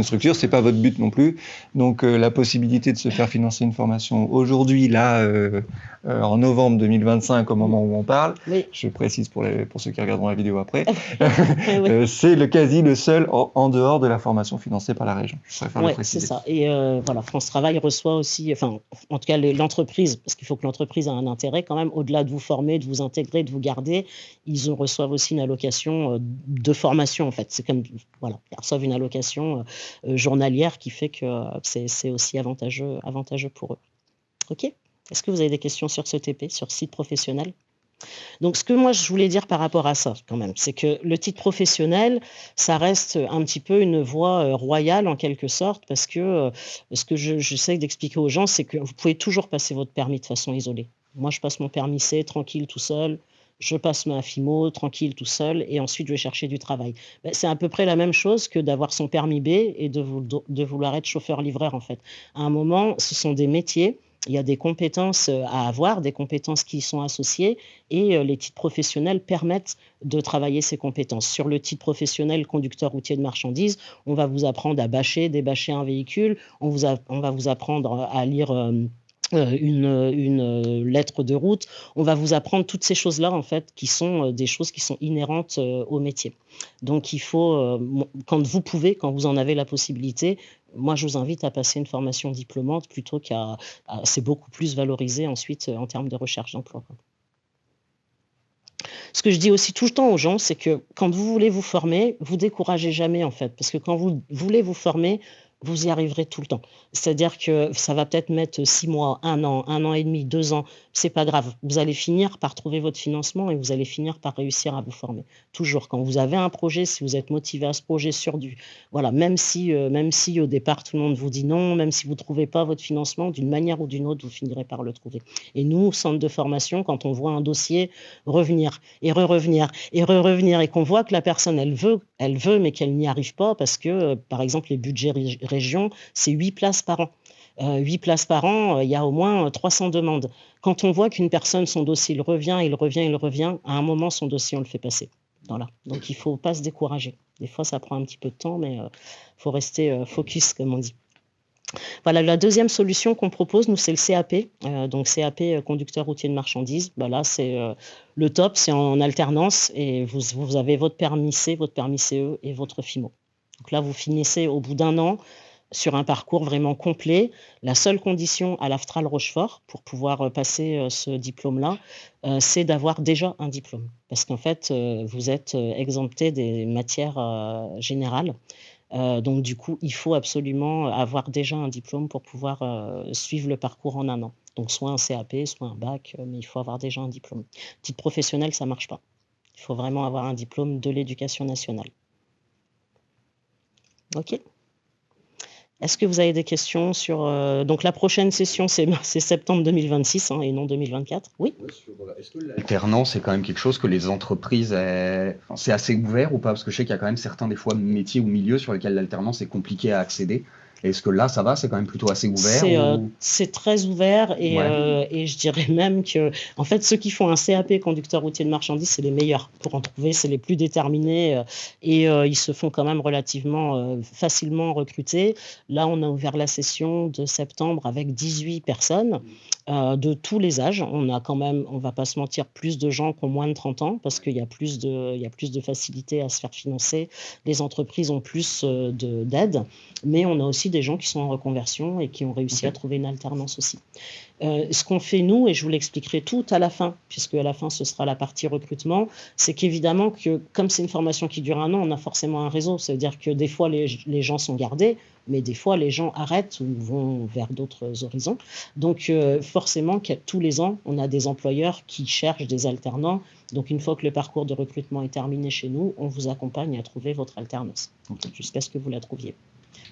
structure, c'est pas votre but non plus. Donc la possibilité de se faire financer une formation aujourd'hui, là, en novembre 2025, au moment où on parle, je précise pour ceux qui regarderont la vidéo après, c'est le seul en dehors de la formation financée par la région. Je préfère le préciser. C'est ça. Et voilà, France Travail reçoit aussi, enfin en tout cas l'entreprise, parce qu'il faut que l'entreprise ait un intérêt quand même, au-delà de vous former, de vous intégrer, de vous garder, ils reçoivent aussi une allocation de formation en fait. C'est comme, voilà, ils reçoivent une allocation journalière qui fait que c'est aussi avantageux pour eux. Ok ? Est-ce que vous avez des questions sur ce TP, sur site professionnel ? Donc, ce que moi, je voulais dire par rapport à ça, quand même, c'est que le titre professionnel, ça reste un petit peu une voie royale, en quelque sorte, parce que ce que j'essaie d'expliquer aux gens, c'est que vous pouvez toujours passer votre permis de façon isolée. Moi, je passe mon permis C, tranquille, tout seul. Je passe ma FIMO, tranquille, tout seul, et ensuite, je vais chercher du travail. Ben, c'est à peu près la même chose que d'avoir son permis B et de vouloir être chauffeur-livreur, en fait. À un moment, ce sont des métiers. Il y a des compétences à avoir, des compétences qui y sont associées, et les titres professionnels permettent de travailler ces compétences. Sur le titre professionnel conducteur routier de marchandises, on va vous apprendre à débâcher un véhicule, on va vous apprendre à lire une lettre de route, on va vous apprendre toutes ces choses-là, en fait, qui sont des choses qui sont inhérentes au métier. Donc il faut, quand vous pouvez, quand vous en avez la possibilité, moi je vous invite à passer une formation diplômante plutôt c'est beaucoup plus valorisé ensuite en termes de recherche d'emploi. Ce que je dis aussi tout le temps aux gens, c'est que quand vous voulez vous former, vous découragez jamais, en fait, parce que quand vous voulez vous former, vous y arriverez tout le temps. C'est-à-dire que ça va peut-être mettre 6 mois, 1 an et demi, 2 ans, c'est pas grave. Vous allez finir par trouver votre financement et vous allez finir par réussir à vous former. Toujours, quand vous avez un projet, si vous êtes motivé à ce projet voilà, même si au départ tout le monde vous dit non, même si vous ne trouvez pas votre financement, d'une manière ou d'une autre, vous finirez par le trouver. Et nous, au centre de formation, quand on voit un dossier revenir et revenir et revenir et qu'on voit que la personne, elle veut, mais qu'elle n'y arrive pas parce que, par exemple, les budgets région, c'est 8 places par an. 8 places par an, il y a au moins 300 demandes. Quand on voit qu'une personne, son dossier, il revient, à un moment, son dossier, on le fait passer. Voilà. Donc, il ne faut pas se décourager. Des fois, ça prend un petit peu de temps, mais il faut rester focus, comme on dit. Voilà, la deuxième solution qu'on propose, nous, c'est le CAP. Donc, CAP, conducteur routier de marchandises. Bah là, c'est le top, c'est en alternance et vous avez votre permis C, votre permis CE et votre FIMO. Donc là, vous finissez au bout d'1 an sur un parcours vraiment complet. La seule condition à l'Aftral Rochefort pour pouvoir passer ce diplôme-là, c'est d'avoir déjà un diplôme. Parce qu'en fait, vous êtes exempté des matières générales. Donc du coup, il faut absolument avoir déjà un diplôme pour pouvoir suivre le parcours en 1 an. Donc soit un CAP, soit un bac, mais il faut avoir déjà un diplôme. Titre professionnel, ça ne marche pas. Il faut vraiment avoir un diplôme de l'Éducation nationale. Ok. Est-ce que vous avez des questions sur... Donc la prochaine session, c'est septembre 2026 et non 2024. Oui. Est-ce que l'alternance, c'est quand même quelque chose que les entreprises... c'est assez ouvert ou pas? Parce que je sais qu'il y a quand même certains, des fois, métiers ou milieux sur lesquels l'alternance est compliqué à accéder. Est-ce que là, ça va? C'est quand même plutôt assez ouvert? C'est très ouvert et je dirais même que, en fait, ceux qui font un CAP conducteur routier de marchandises, c'est les meilleurs pour en trouver, c'est les plus déterminés et ils se font quand même relativement facilement recruter. Là, on a ouvert la session de septembre avec 18 personnes de tous les âges. On a quand même, on va pas se mentir, plus de gens qui ont moins de 30 ans parce qu'il y a plus de facilité à se faire financer. Les entreprises ont plus d'aide, mais on a aussi des gens qui sont en reconversion et qui ont réussi à trouver une alternance aussi. Ce qu'on fait nous, et je vous l'expliquerai tout à la fin, puisque à la fin ce sera la partie recrutement, c'est qu'évidemment que comme c'est une formation qui dure 1 an, on a forcément un réseau. C'est-à-dire que des fois les gens sont gardés, mais des fois les gens arrêtent ou vont vers d'autres horizons. Donc forcément, tous les ans, on a des employeurs qui cherchent des alternants. Donc une fois que le parcours de recrutement est terminé chez nous, on vous accompagne à trouver votre alternance, jusqu'à ce que vous la trouviez.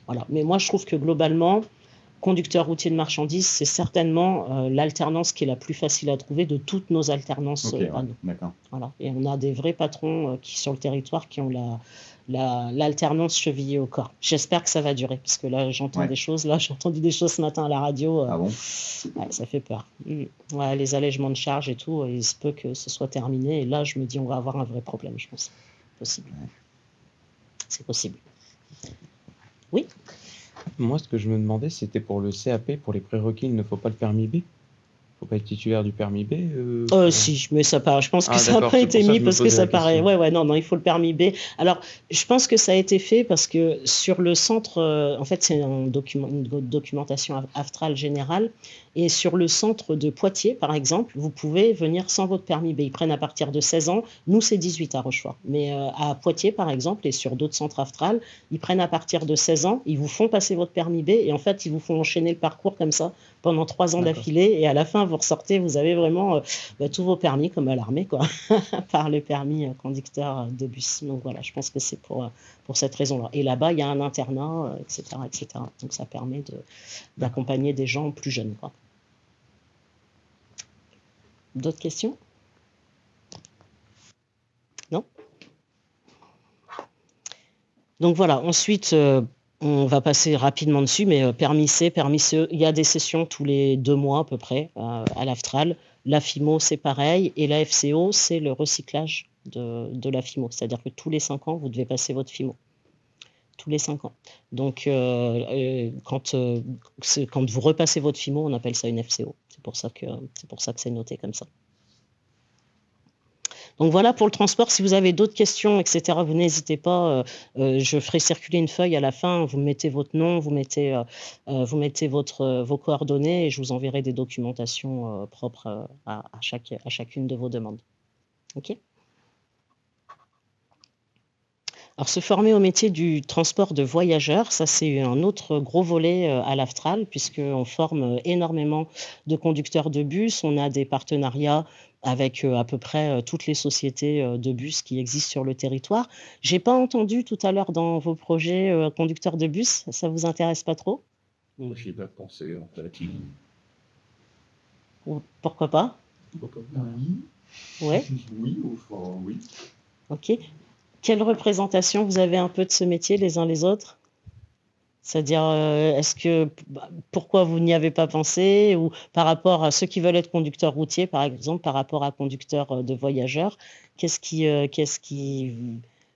Voilà. Mais moi, je trouve que globalement, conducteur routier de marchandises, c'est certainement l'alternance qui est la plus facile à trouver de toutes nos alternances à nous. D'accord. Voilà. Et on a des vrais patrons qui, sur le territoire, qui ont l'alternance chevillée au corps. J'espère que ça va durer, parce que là, j'entends des choses. Là, j'ai entendu des choses ce matin à la radio. Ah bon? Ça fait peur. Ouais, les allègements de charges et tout, il se peut que ce soit terminé. Et là, je me dis, on va avoir un vrai problème, je pense. Possible. C'est possible. Oui. Moi, ce que je me demandais, c'était pour le CAP, pour les prérequis, il ne faut pas le permis B? Il ne faut pas être titulaire du permis B Si, mais ça paraît. Je pense que ça n'a pas été mis parce que ça paraît. Non, il faut le permis B. Alors, je pense que ça a été fait parce que sur le centre, en fait, c'est une documentation Aftral générale. Et sur le centre de Poitiers, par exemple, vous pouvez venir sans votre permis B. Ils prennent à partir de 16 ans. Nous, c'est 18 à Rochefort. Mais à Poitiers, par exemple, et sur d'autres centres Aftral, ils prennent à partir de 16 ans. Ils vous font passer votre permis B. Et en fait, ils vous font enchaîner le parcours comme ça pendant 3 ans d'affilée. Et à la fin, matin, vous ressortez, vous avez vraiment tous vos permis, comme à l'armée, quoi, par le permis conducteur de bus. Donc voilà, je pense que c'est pour cette raison-là. Et là-bas, il y a un internat, etc., etc. Donc ça permet d'accompagner des gens plus jeunes, quoi. D'autres questions? Non? Donc voilà, ensuite, on va passer rapidement dessus, mais permis C, permis CE, il y a des sessions tous les 2 mois à peu près à l'AFTRAL. La FIMO, c'est pareil, et la FCO, c'est le recyclage de la FIMO. C'est-à-dire que tous les 5 ans, vous devez passer votre FIMO. Tous les 5 ans. Donc, quand vous repassez votre FIMO, on appelle ça une FCO. C'est pour ça que c'est noté comme ça. Donc voilà pour le transport. Si vous avez d'autres questions, etc., vous n'hésitez pas. Je ferai circuler une feuille à la fin. Vous mettez votre nom, vous mettez vos coordonnées et je vous enverrai des documentations propres à chacune de vos demandes. OK ? Alors, se former au métier du transport de voyageurs, ça c'est un autre gros volet à l'AFTRAL, puisqu'on forme énormément de conducteurs de bus. On a des partenariats avec à peu près toutes les sociétés de bus qui existent sur le territoire. J'ai pas entendu tout à l'heure dans vos projets conducteurs de bus, ça vous intéresse pas trop? J'y ai pas pensé en fait. Pourquoi pas? Oui. Ouais. Oui, enfin, oui. Ok. Quelle représentation vous avez un peu de ce métier les uns les autres? C'est-à-dire, pourquoi vous n'y avez pas pensé? Ou par rapport à ceux qui veulent être conducteurs routiers, par exemple, par rapport à conducteurs de voyageurs, qu'est-ce qui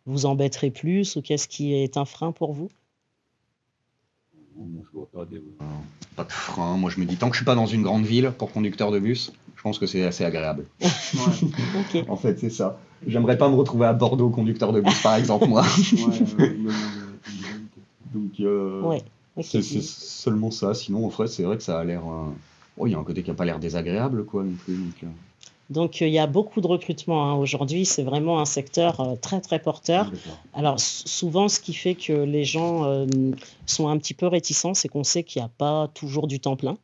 vous embêterait plus ou qu'est-ce qui est un frein pour vous? Moi, je vois pas des... Pas de frein. Moi, je me dis, tant que je suis pas dans une grande ville pour conducteur de bus, je pense que c'est assez agréable. Ok. En fait, c'est ça. J'aimerais pas me retrouver à Bordeaux conducteur de bus, par exemple, moi. Donc, Ouais, ok. c'est seulement ça. Sinon, en fait, c'est vrai que ça a l'air... Oh, il y a un côté qui a pas l'air désagréable, quoi, non plus. Donc, il y a beaucoup de recrutement, hein. Aujourd'hui, c'est vraiment un secteur très, très porteur. D'accord. Alors, souvent, ce qui fait que les gens sont un petit peu réticents, c'est qu'on sait qu'il n'y a pas toujours du temps plein.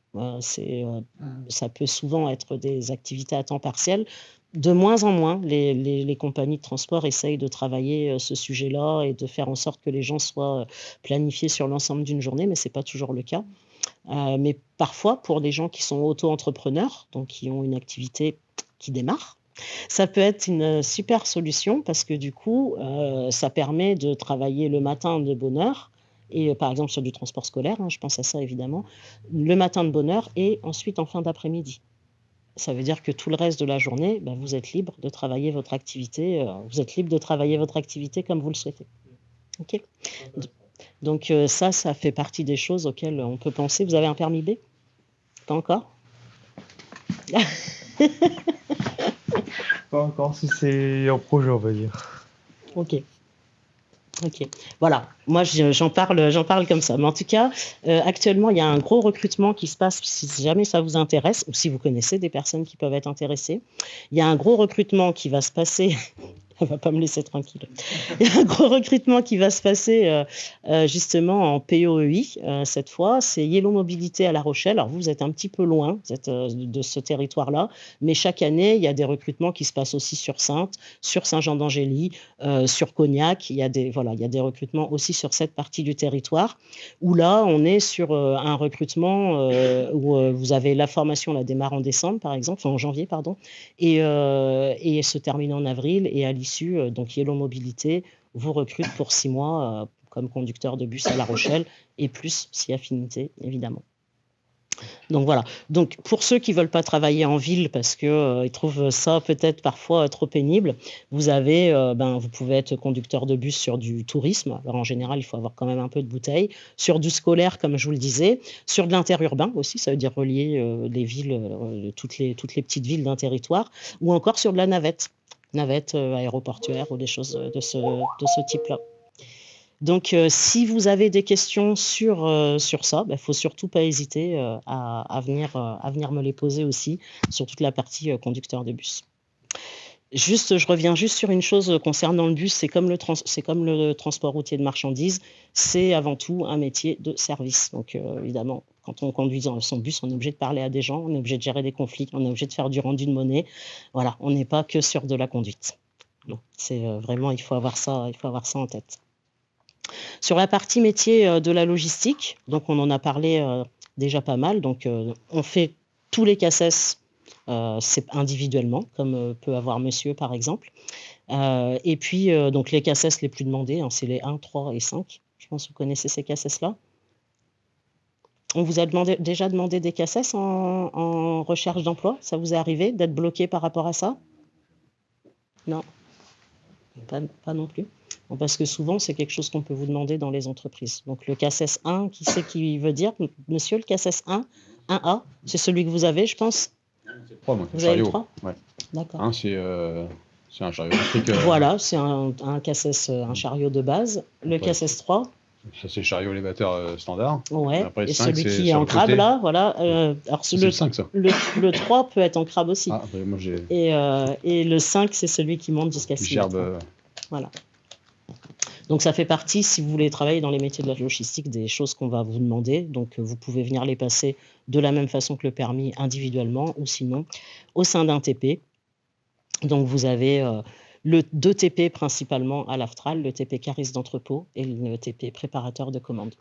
Ça peut souvent être des activités à temps partiel. De moins en moins, les compagnies de transport essayent de travailler ce sujet-là et de faire en sorte que les gens soient planifiés sur l'ensemble d'une journée, mais ce n'est pas toujours le cas. Mais parfois, pour des gens qui sont auto-entrepreneurs, donc qui ont une activité qui démarre, ça peut être une super solution parce que du coup, ça permet de travailler le matin de bonne heure, et par exemple sur du transport scolaire, hein, je pense à ça évidemment, le matin de bonne heure et ensuite en fin d'après-midi. Ça veut dire que tout le reste de la journée, vous êtes libre de travailler votre activité, comme vous le souhaitez. Ok. Donc ça fait partie des choses auxquelles on peut penser. Vous avez un permis B? Pas encore? Pas encore, si c'est en projet, on va dire. Ok. Voilà. Moi, j'en parle comme ça. Mais en tout cas, actuellement, il y a un gros recrutement qui se passe, si jamais ça vous intéresse, ou si vous connaissez des personnes qui peuvent être intéressées. Il y a un gros recrutement qui va se passer... Elle va pas me laisser tranquille. Il y a un gros recrutement qui va se passer justement en POEI cette fois. C'est Yellow Mobilité à La Rochelle. Alors vous êtes un petit peu loin, vous êtes de ce territoire-là, mais chaque année, il y a des recrutements qui se passent aussi sur Saintes, sur Saint-Jean-d'Angély, sur Cognac. Il y a des recrutements aussi sur cette partie du territoire, où là, on est sur un recrutement où vous avez la formation, la démarre en décembre, par exemple, enfin en janvier, pardon, et se termine en avril, et à l'issue, donc Yellow Mobilité vous recrute pour 6 mois comme conducteur de bus à La Rochelle, et plus si affinité, évidemment. Donc voilà. Donc pour ceux qui ne veulent pas travailler en ville parce qu'ils trouvent ça peut-être parfois trop pénible, vous pouvez être conducteur de bus sur du tourisme. Alors en général, il faut avoir quand même un peu de bouteille. Sur du scolaire, comme je vous le disais. Sur de l'interurbain aussi, ça veut dire relier les villes, toutes les petites villes d'un territoire. Ou encore sur de la navette aéroportuaire ou des choses de ce type-là. Donc, si vous avez des questions sur ça, il ne faut surtout pas hésiter à venir me les poser aussi sur toute la partie conducteur de bus. Je reviens juste sur une chose concernant le bus, c'est comme le transport routier de marchandises, c'est avant tout un métier de service. Donc évidemment, quand on conduit son bus, on est obligé de parler à des gens, on est obligé de gérer des conflits, on est obligé de faire du rendu de monnaie. Voilà, on n'est pas que sur de la conduite. Donc, c'est vraiment, il faut avoir ça en tête. Sur la partie métier de la logistique, donc on en a parlé déjà pas mal. Donc on fait tous les CACES c'est individuellement, comme peut avoir monsieur par exemple. Et puis donc les CACES les plus demandés, hein, c'est les 1, 3 et 5. Je pense que vous connaissez ces CACES-là. On vous a déjà demandé des CACES en recherche d'emploi? Ça vous est arrivé d'être bloqué par rapport à ça? Non, pas non plus. Bon, parce que souvent, c'est quelque chose qu'on peut vous demander dans les entreprises. Donc le CACES 1, qui c'est qui veut dire? Monsieur, le CACES 1, 1A, c'est celui que vous avez, je pense? C'est 3, moi. Vous avez le 3? Ouais. D'accord. Un, c'est un chariot électrique. Voilà, c'est un CACES, un chariot de base. Le Après, CACES 3, Ça, c'est le chariot élévateur standard. ouais. Après, le Et 5, celui c'est qui est sur en le crabe, côté. là, voilà. Alors, C'est le 5, ça. le 3 peut être en crabe aussi. Ah, bah, moi, j'ai Et le 5, c'est celui qui monte jusqu'à 6 gerbe. mètres. Voilà. Donc ça fait partie, si vous voulez travailler dans les métiers de la logistique, des choses qu'on va vous demander. Donc vous pouvez venir les passer de la même façon que le permis individuellement ou sinon au sein d'un TP. Donc vous avez deux TP principalement à l'Aftral, le TP cariste d'entrepôt et le TP préparateur de commande.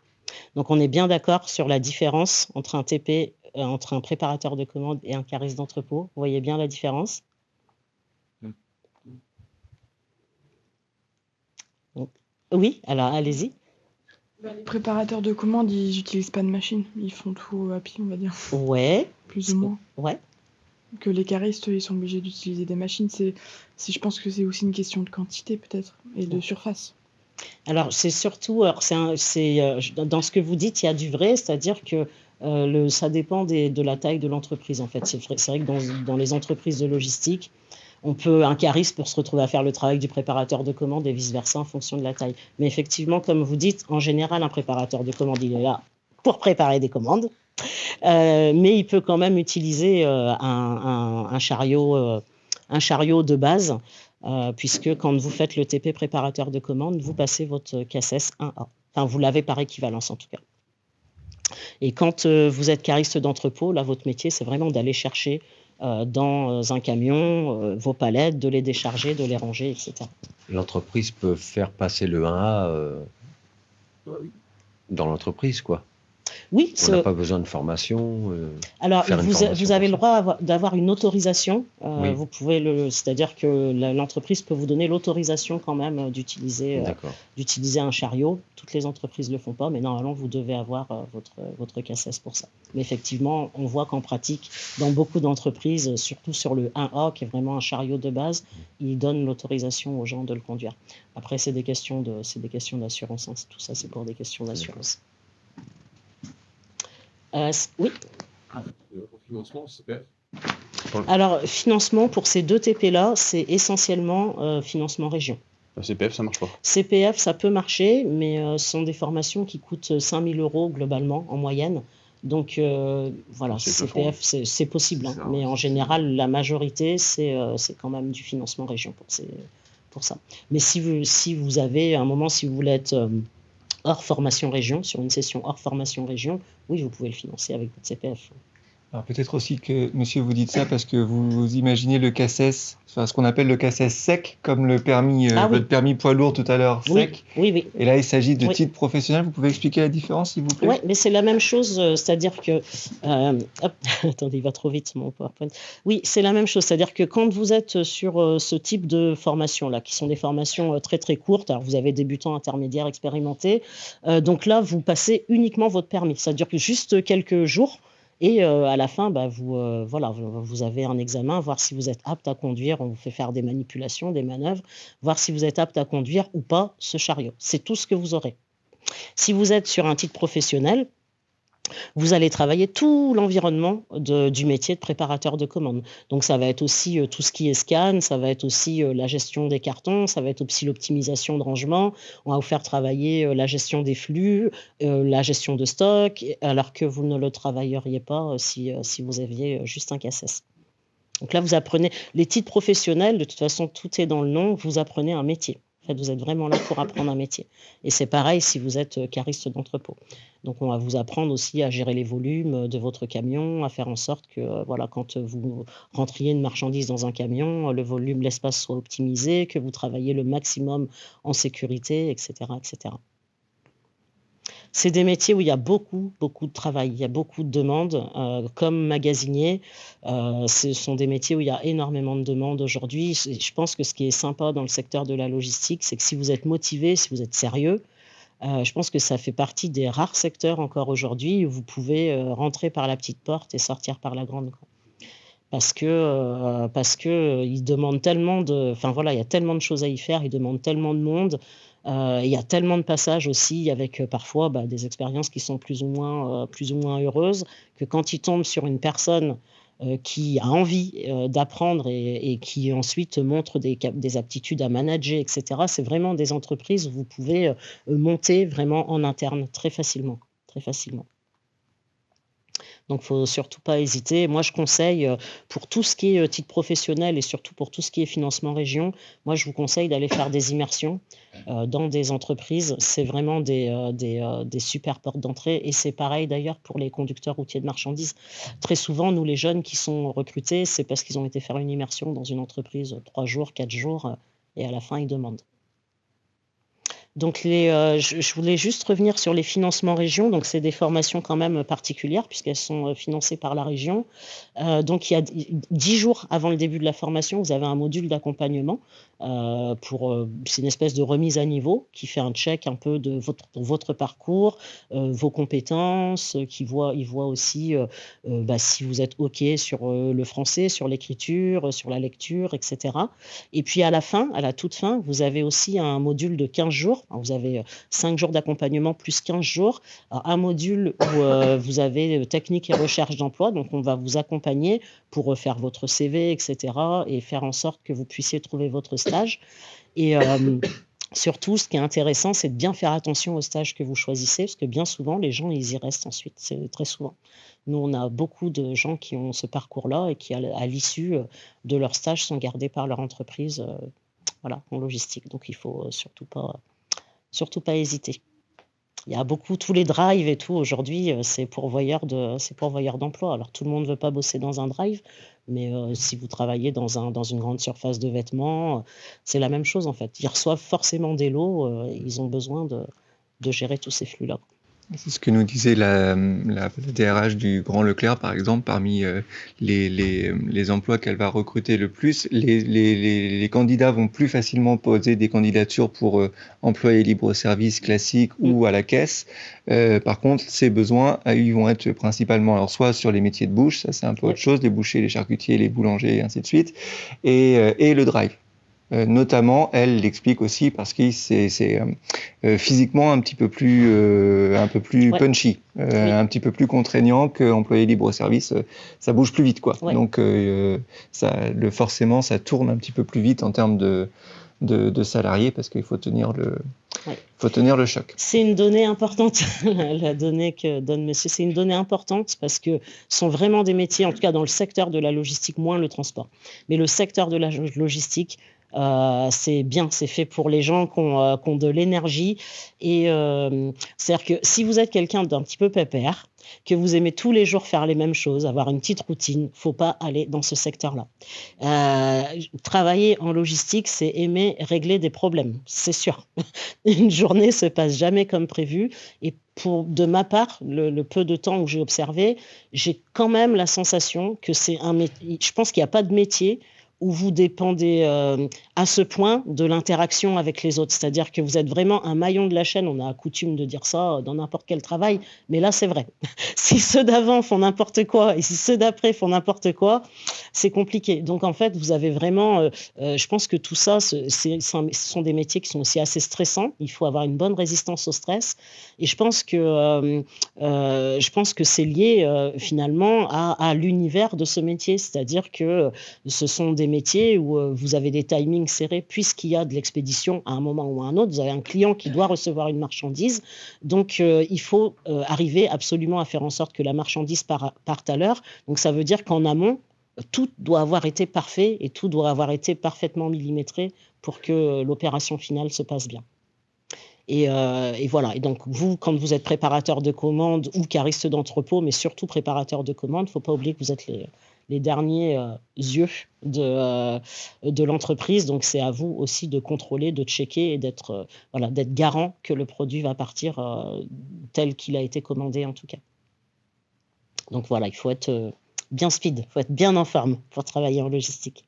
Donc on est bien d'accord sur la différence entre un TP, entre un préparateur de commande et un cariste d'entrepôt. Vous voyez bien la différence? Donc, oui, alors allez-y. Les préparateurs de commandes, ils n'utilisent pas de machine. Ils font tout à pied, on va dire. Ouais. Plus ou moins. Ouais. Que les caristes, ils sont obligés d'utiliser des machines. Je pense que c'est aussi une question de quantité, peut-être, et de surface. Alors, c'est surtout, dans ce que vous dites, il y a du vrai, c'est-à-dire que ça dépend de la taille de l'entreprise, en fait. C'est vrai que dans les entreprises de logistique, un cariste peut se retrouver à faire le travail du préparateur de commande et vice-versa en fonction de la taille. Mais effectivement, comme vous dites, en général, un préparateur de commande, il est là pour préparer des commandes, mais il peut quand même utiliser un chariot de base, puisque quand vous faites le TP préparateur de commande, vous passez votre CACES 1A. Enfin, vous l'avez par équivalence en tout cas. Et quand vous êtes cariste d'entrepôt, là, votre métier, c'est vraiment d'aller chercher dans un camion vos palettes, de les décharger, de les ranger, etc. L'entreprise peut faire passer le 1A dans l'entreprise, quoi. Oui. On n'a pas besoin de formation. Alors, vous avez le droit d'avoir une autorisation. Oui. Vous pouvez c'est-à-dire que l'entreprise peut vous donner l'autorisation quand même d'utiliser un chariot. Toutes les entreprises ne le font pas, mais normalement, vous devez avoir votre CACES pour ça. Mais effectivement, on voit qu'en pratique, dans beaucoup d'entreprises, surtout sur le 1A, qui est vraiment un chariot de base, ils donnent l'autorisation aux gens de le conduire. Après, c'est des questions d'assurance. Hein. Tout ça, c'est pour des questions d'assurance. Oui. Au financement, CPF. Alors, financement pour ces deux TP-là, c'est essentiellement financement région. La CPF, ça marche pas. CPF, ça peut marcher, mais ce sont des formations qui coûtent 5 000 € globalement, en moyenne. Donc, voilà, CPF, c'est possible. Hein, mais en général, la majorité, c'est quand même du financement région pour ça. Mais si vous avez, à un moment, si vous voulez être hors formation région, sur une session hors formation région, oui, vous pouvez le financer avec votre CPF. Alors peut-être aussi que, monsieur, vous dites ça parce que vous imaginez le CACES, enfin, ce qu'on appelle le CACES sec, comme le permis, votre permis poids lourd tout à l'heure, sec. Oui. Et là, il s'agit de titre professionnel. Vous pouvez expliquer la différence, s'il vous plaît? Oui, mais c'est la même chose, c'est-à-dire que... attendez, il va trop vite, mon PowerPoint. Oui, c'est la même chose, c'est-à-dire que quand vous êtes sur ce type de formation-là, qui sont des formations très très courtes, alors vous avez débutants, intermédiaires, expérimentés, donc là, vous passez uniquement votre permis, c'est-à-dire que juste quelques jours, et à la fin, vous avez un examen, voir si vous êtes apte à conduire. On vous fait faire des manipulations, des manœuvres, voir si vous êtes apte à conduire ou pas ce chariot. C'est tout ce que vous aurez. Si vous êtes sur un titre professionnel, vous allez travailler tout l'environnement du métier de préparateur de commande. Donc ça va être aussi tout ce qui est scan, ça va être aussi la gestion des cartons, ça va être aussi l'optimisation de rangement. On va vous faire travailler la gestion des flux, la gestion de stock, alors que vous ne le travailleriez pas si vous aviez juste un CACES. Donc là, vous apprenez les titres professionnels, de toute façon, tout est dans le nom, vous apprenez un métier. En fait, vous êtes vraiment là pour apprendre un métier. Et c'est pareil si vous êtes cariste d'entrepôt. Donc, on va vous apprendre aussi à gérer les volumes de votre camion, à faire en sorte que, voilà, quand vous rentriez une marchandise dans un camion, le volume, l'espace soit optimisé, que vous travaillez le maximum en sécurité, etc., etc. C'est des métiers où il y a beaucoup, beaucoup de travail, il y a beaucoup de demandes. Comme magasinier, ce sont des métiers où il y a énormément de demandes aujourd'hui. Je pense que ce qui est sympa dans le secteur de la logistique, c'est que si vous êtes motivé, si vous êtes sérieux, je pense que ça fait partie des rares secteurs encore aujourd'hui où vous pouvez rentrer par la petite porte et sortir par la grande. Parce que ils demandent tellement de, enfin voilà, il y a tellement de choses à y faire, ils demandent tellement de monde. Il y a tellement de passages aussi avec parfois des expériences qui sont plus ou moins heureuses, que quand ils tombent sur une personne qui a envie d'apprendre et qui ensuite montre des aptitudes à manager, etc., c'est vraiment des entreprises où vous pouvez monter vraiment en interne très facilement, très facilement. Donc, il ne faut surtout pas hésiter. Moi, je conseille, pour tout ce qui est titre professionnel et surtout pour tout ce qui est financement région, moi, je vous conseille d'aller faire des immersions dans des entreprises. C'est vraiment des super portes d'entrée. Et c'est pareil d'ailleurs pour les conducteurs routiers de marchandises. Très souvent, nous, les jeunes qui sont recrutés, c'est parce qu'ils ont été faire une immersion dans une entreprise 3 jours, 4 jours, et à la fin, ils demandent. Donc, je voulais juste revenir sur les financements région. Donc, c'est des formations quand même particulières puisqu'elles sont financées par la région. Donc, il y a 10 jours avant le début de la formation, vous avez un module d'accompagnement. C'est une espèce de remise à niveau qui fait un check un peu de votre parcours, vos compétences, il voit aussi si vous êtes OK sur le français, sur l'écriture, sur la lecture, etc. Et puis à la toute fin, vous avez aussi un module de 15 jours. Alors, vous avez 5 jours d'accompagnement plus 15 jours. Alors, un module où vous avez technique et recherche d'emploi. Donc, on va vous accompagner pour faire votre CV, etc. et faire en sorte que vous puissiez trouver votre stage. Et surtout, ce qui est intéressant, c'est de bien faire attention au stage que vous choisissez, parce que bien souvent, les gens, ils y restent ensuite. C'est très souvent. Nous, on a beaucoup de gens qui ont ce parcours-là et qui, à l'issue de leur stage, sont gardés par leur entreprise en logistique. Donc, il ne faut surtout pas hésiter. Il y a tous les drives et tout, aujourd'hui, c'est pourvoyeur d'emploi. Alors, tout le monde ne veut pas bosser dans un drive, mais si vous travaillez dans une grande surface de vêtements, c'est la même chose en fait. Ils reçoivent forcément des lots, ils ont besoin de gérer tous ces flux-là. C'est ce que nous disait la DRH du Grand Leclerc, par exemple, parmi les emplois qu'elle va recruter le plus, les candidats vont plus facilement poser des candidatures pour employés libre-service classique ou à la caisse. Par contre, ces besoins, ils vont être principalement, alors soit sur les métiers de bouche, ça c'est un peu autre chose, les bouchers, les charcutiers, les boulangers, et ainsi de suite, et le drive. Notamment, elle l'explique aussi parce que c'est physiquement un peu plus punchy, un petit peu plus contraignant qu'employé libre-service. Ça bouge plus vite, quoi. Ouais. Donc, forcément, ça tourne un petit peu plus vite en termes de salariés parce qu'il faut tenir le choc. C'est une donnée importante, la donnée que donne monsieur, c'est une donnée importante parce que ce sont vraiment des métiers, en tout cas dans le secteur de la logistique, moins le transport. Mais le secteur de la logistique, c'est bien, c'est fait pour les gens qui ont de l'énergie. Et c'est-à-dire que si vous êtes quelqu'un d'un petit peu pépère, que vous aimez tous les jours faire les mêmes choses, avoir une petite routine, il ne faut pas aller dans ce secteur-là. Travailler en logistique, c'est aimer régler des problèmes, c'est sûr. Une journée ne se passe jamais comme prévu. Et de ma part, le peu de temps où j'ai observé, j'ai quand même la sensation que c'est un métier. Je pense qu'il n'y a pas de métier où vous dépendez à ce point de l'interaction avec les autres. C'est-à-dire que vous êtes vraiment un maillon de la chaîne. On a coutume de dire ça dans n'importe quel travail, mais là, c'est vrai. Si ceux d'avant font n'importe quoi et si ceux d'après font n'importe quoi, c'est compliqué. Donc, en fait, vous avez vraiment... je pense que tout ça, ce sont des métiers qui sont aussi assez stressants. Il faut avoir une bonne résistance au stress. Et je pense que c'est lié finalement à l'univers de ce métier. C'est-à-dire que ce sont des métiers où vous avez des timings serrés puisqu'il y a de l'expédition à un moment ou à un autre. Vous avez un client qui doit recevoir une marchandise. Donc, il faut arriver absolument à faire en sorte que la marchandise parte à l'heure. Donc, ça veut dire qu'en amont, tout doit avoir été parfait et tout doit avoir été parfaitement millimétré pour que l'opération finale se passe bien. Et voilà. Et donc, vous, quand vous êtes préparateur de commandes ou cariste d'entrepôt, mais surtout préparateur de commandes, il ne faut pas oublier que vous êtes les derniers yeux de l'entreprise. Donc, c'est à vous aussi de contrôler, de checker et d'être garant que le produit va partir tel qu'il a été commandé, en tout cas. Donc, voilà, il faut être bien speed, il faut être bien en forme pour travailler en logistique.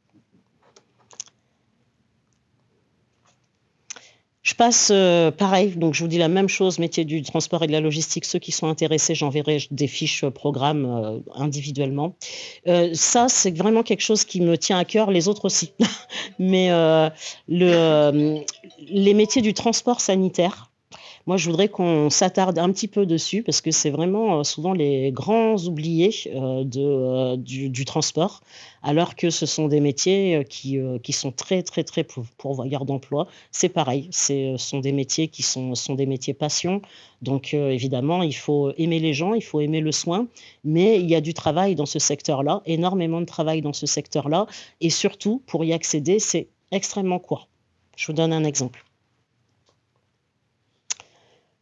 Je passe pareil, donc je vous dis la même chose, métier du transport et de la logistique. Ceux qui sont intéressés, j'enverrai des fiches programmes individuellement. Ça, c'est vraiment quelque chose qui me tient à cœur, les autres aussi. Mais les métiers du transport sanitaire, moi, je voudrais qu'on s'attarde un petit peu dessus parce que c'est vraiment souvent les grands oubliés du transport, alors que ce sont des métiers qui sont très, très, très pourvoyeurs d'emploi. C'est pareil, ce sont des métiers qui sont des métiers passion. Donc, évidemment, il faut aimer les gens, il faut aimer le soin, mais il y a du travail dans ce secteur-là, énormément de travail dans ce secteur-là. Et surtout, pour y accéder, c'est extrêmement court. Je vous donne un exemple.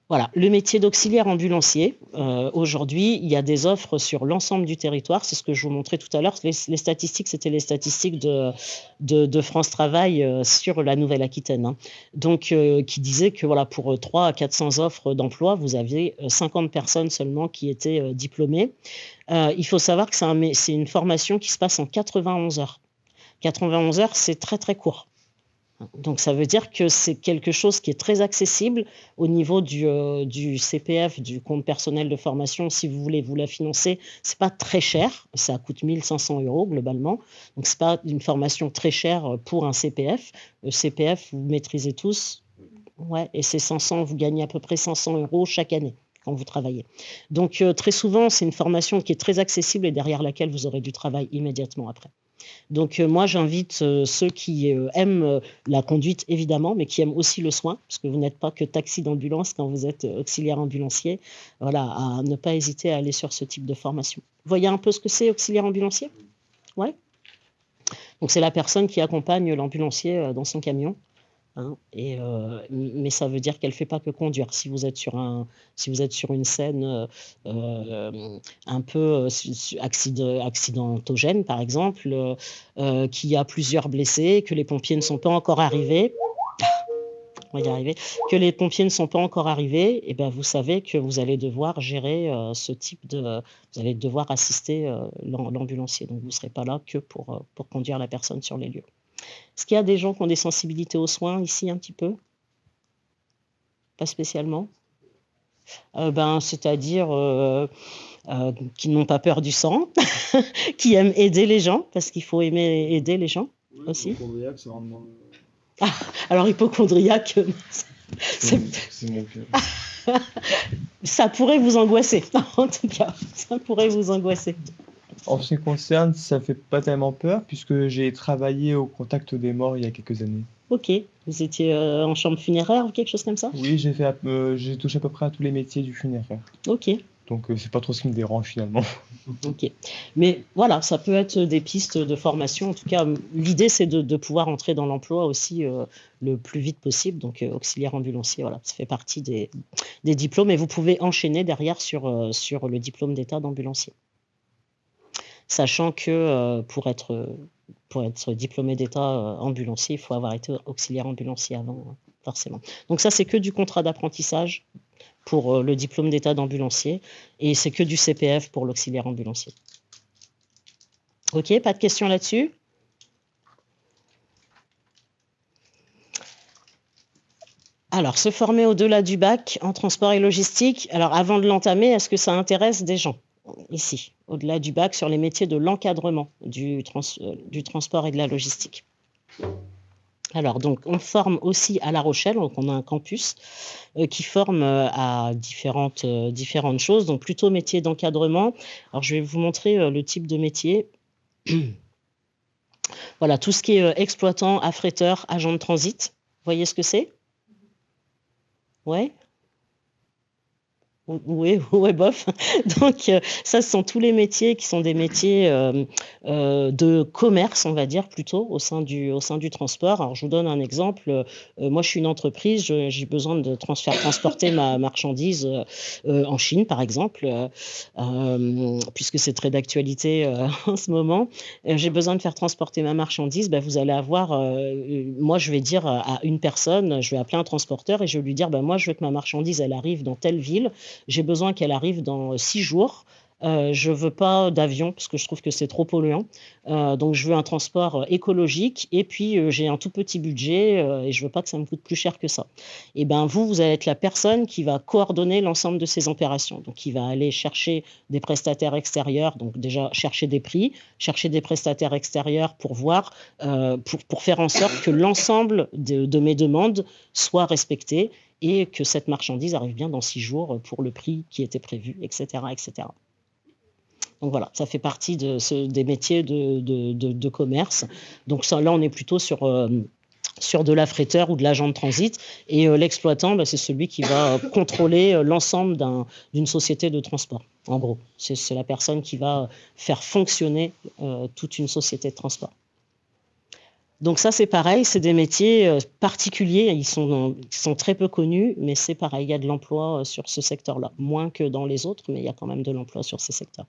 Voilà, le métier d'auxiliaire ambulancier. Aujourd'hui, il y a des offres sur l'ensemble du territoire. C'est ce que je vous montrais tout à l'heure. Les statistiques, c'était les statistiques de France Travail sur la Nouvelle-Aquitaine. Hein. Donc, qui disait que voilà, pour 300 à 400 offres d'emploi, vous aviez 50 personnes seulement qui étaient diplômées. Il faut savoir que c'est une formation qui se passe en 91 heures. 91 heures, c'est très, très court. Donc, ça veut dire que c'est quelque chose qui est très accessible au niveau du CPF, du compte personnel de formation. Si vous voulez vous la financer, c'est pas très cher. Ça coûte 1 500 € globalement. Donc, c'est pas une formation très chère pour un CPF. Le CPF, vous maîtrisez tous. Ouais, et c'est 500, vous gagnez à peu près 500 € chaque année quand vous travaillez. Donc, très souvent, c'est une formation qui est très accessible et derrière laquelle vous aurez du travail immédiatement après. Donc, moi, j'invite ceux qui aiment la conduite, évidemment, mais qui aiment aussi le soin, parce que vous n'êtes pas que taxi d'ambulance quand vous êtes auxiliaire ambulancier, voilà, à ne pas hésiter à aller sur ce type de formation. Vous voyez un peu ce que c'est, auxiliaire ambulancier? Ouais. Donc, c'est la personne qui accompagne l'ambulancier dans son camion. Hein, mais ça veut dire qu'elle ne fait pas que conduire. Si vous êtes sur une scène un peu accidentogène, par exemple, qu'il y a plusieurs blessés, que les pompiers ne sont pas encore arrivés, on va y arriver, que les pompiers ne sont pas encore arrivés, et ben vous savez que vous allez devoir gérer ce type de... Vous allez devoir assister l'ambulancier. Donc vous ne serez pas là que pour conduire la personne sur les lieux. Est-ce qu'il y a des gens qui ont des sensibilités aux soins ici un petit peu? Pas spécialement. C'est-à-dire qui n'ont pas peur du sang, qui aiment aider les gens, parce qu'il faut aimer aider les gens aussi. Hypochondriaque, c'est vraiment... Alors hypochondriaque, c'est mon cas. Ça pourrait vous angoisser, en tout cas, ça pourrait vous angoisser. En ce qui me concerne, ça fait pas tellement peur puisque j'ai travaillé au contact des morts il y a quelques années. Ok, vous étiez en chambre funéraire ou quelque chose comme ça? Oui, j'ai touché à peu près à tous les métiers du funéraire. Ok. Donc c'est pas trop ce qui me dérange finalement. Ok, mais voilà, ça peut être des pistes de formation. En tout cas, l'idée c'est de pouvoir entrer dans l'emploi aussi le plus vite possible. Donc auxiliaire ambulancier, voilà, ça fait partie des diplômes et vous pouvez enchaîner derrière sur le diplôme d'état d'ambulancier. Sachant que pour être diplômé d'état ambulancier, il faut avoir été auxiliaire ambulancier avant, forcément. Donc ça, c'est que du contrat d'apprentissage pour le diplôme d'état d'ambulancier et c'est que du CPF pour l'auxiliaire ambulancier. Ok, pas de questions là-dessus? Alors, se former au-delà du bac en transport et logistique. Alors, avant de l'entamer, est-ce que ça intéresse des gens ici, au-delà du bac, sur les métiers de l'encadrement du transport et de la logistique? Alors, donc, on forme aussi à La Rochelle, donc on a un campus qui forme à différentes choses, donc plutôt métier d'encadrement. Alors, je vais vous montrer le type de métier. Voilà, tout ce qui est exploitant, affréteur, agent de transit. Vous voyez ce que c'est? Ouais. Oui, ouais, bof. Donc, ça, ce sont tous les métiers qui sont des métiers de commerce, on va dire, plutôt, au sein du transport. Alors, je vous donne un exemple. Moi, je suis une entreprise, j'ai besoin de faire transporter ma marchandise en Chine, par exemple, puisque c'est très d'actualité en ce moment. J'ai besoin de faire transporter ma marchandise. Ben, vous allez avoir, moi, je vais dire à une personne, je vais appeler un transporteur et je vais lui dire, ben, moi, je veux que ma marchandise, elle arrive dans telle ville. J'ai besoin qu'elle arrive dans 6 jours. Je veux pas d'avion parce que je trouve que c'est trop polluant. Donc je veux un transport écologique et puis j'ai un tout petit budget et je veux pas que ça me coûte plus cher que ça. Et ben vous allez être la personne qui va coordonner l'ensemble de ces opérations. Donc qui va aller chercher des prestataires extérieurs, donc déjà chercher des prix, chercher des prestataires extérieurs pour voir, pour faire en sorte que l'ensemble de mes demandes soient respectées et que cette marchandise arrive bien dans 6 jours pour le prix qui était prévu, etc. etc. Donc voilà, ça fait partie des métiers de commerce. Donc ça, là, on est plutôt sur de l'affréteur ou de l'agent de transit. Et l'exploitant, c'est celui qui va contrôler l'ensemble d'une société de transport. En gros, c'est la personne qui va faire fonctionner toute une société de transport. Donc ça, c'est pareil, c'est des métiers particuliers, ils sont très peu connus, mais c'est pareil, il y a de l'emploi sur ce secteur-là. Moins que dans les autres, mais il y a quand même de l'emploi sur ces secteurs.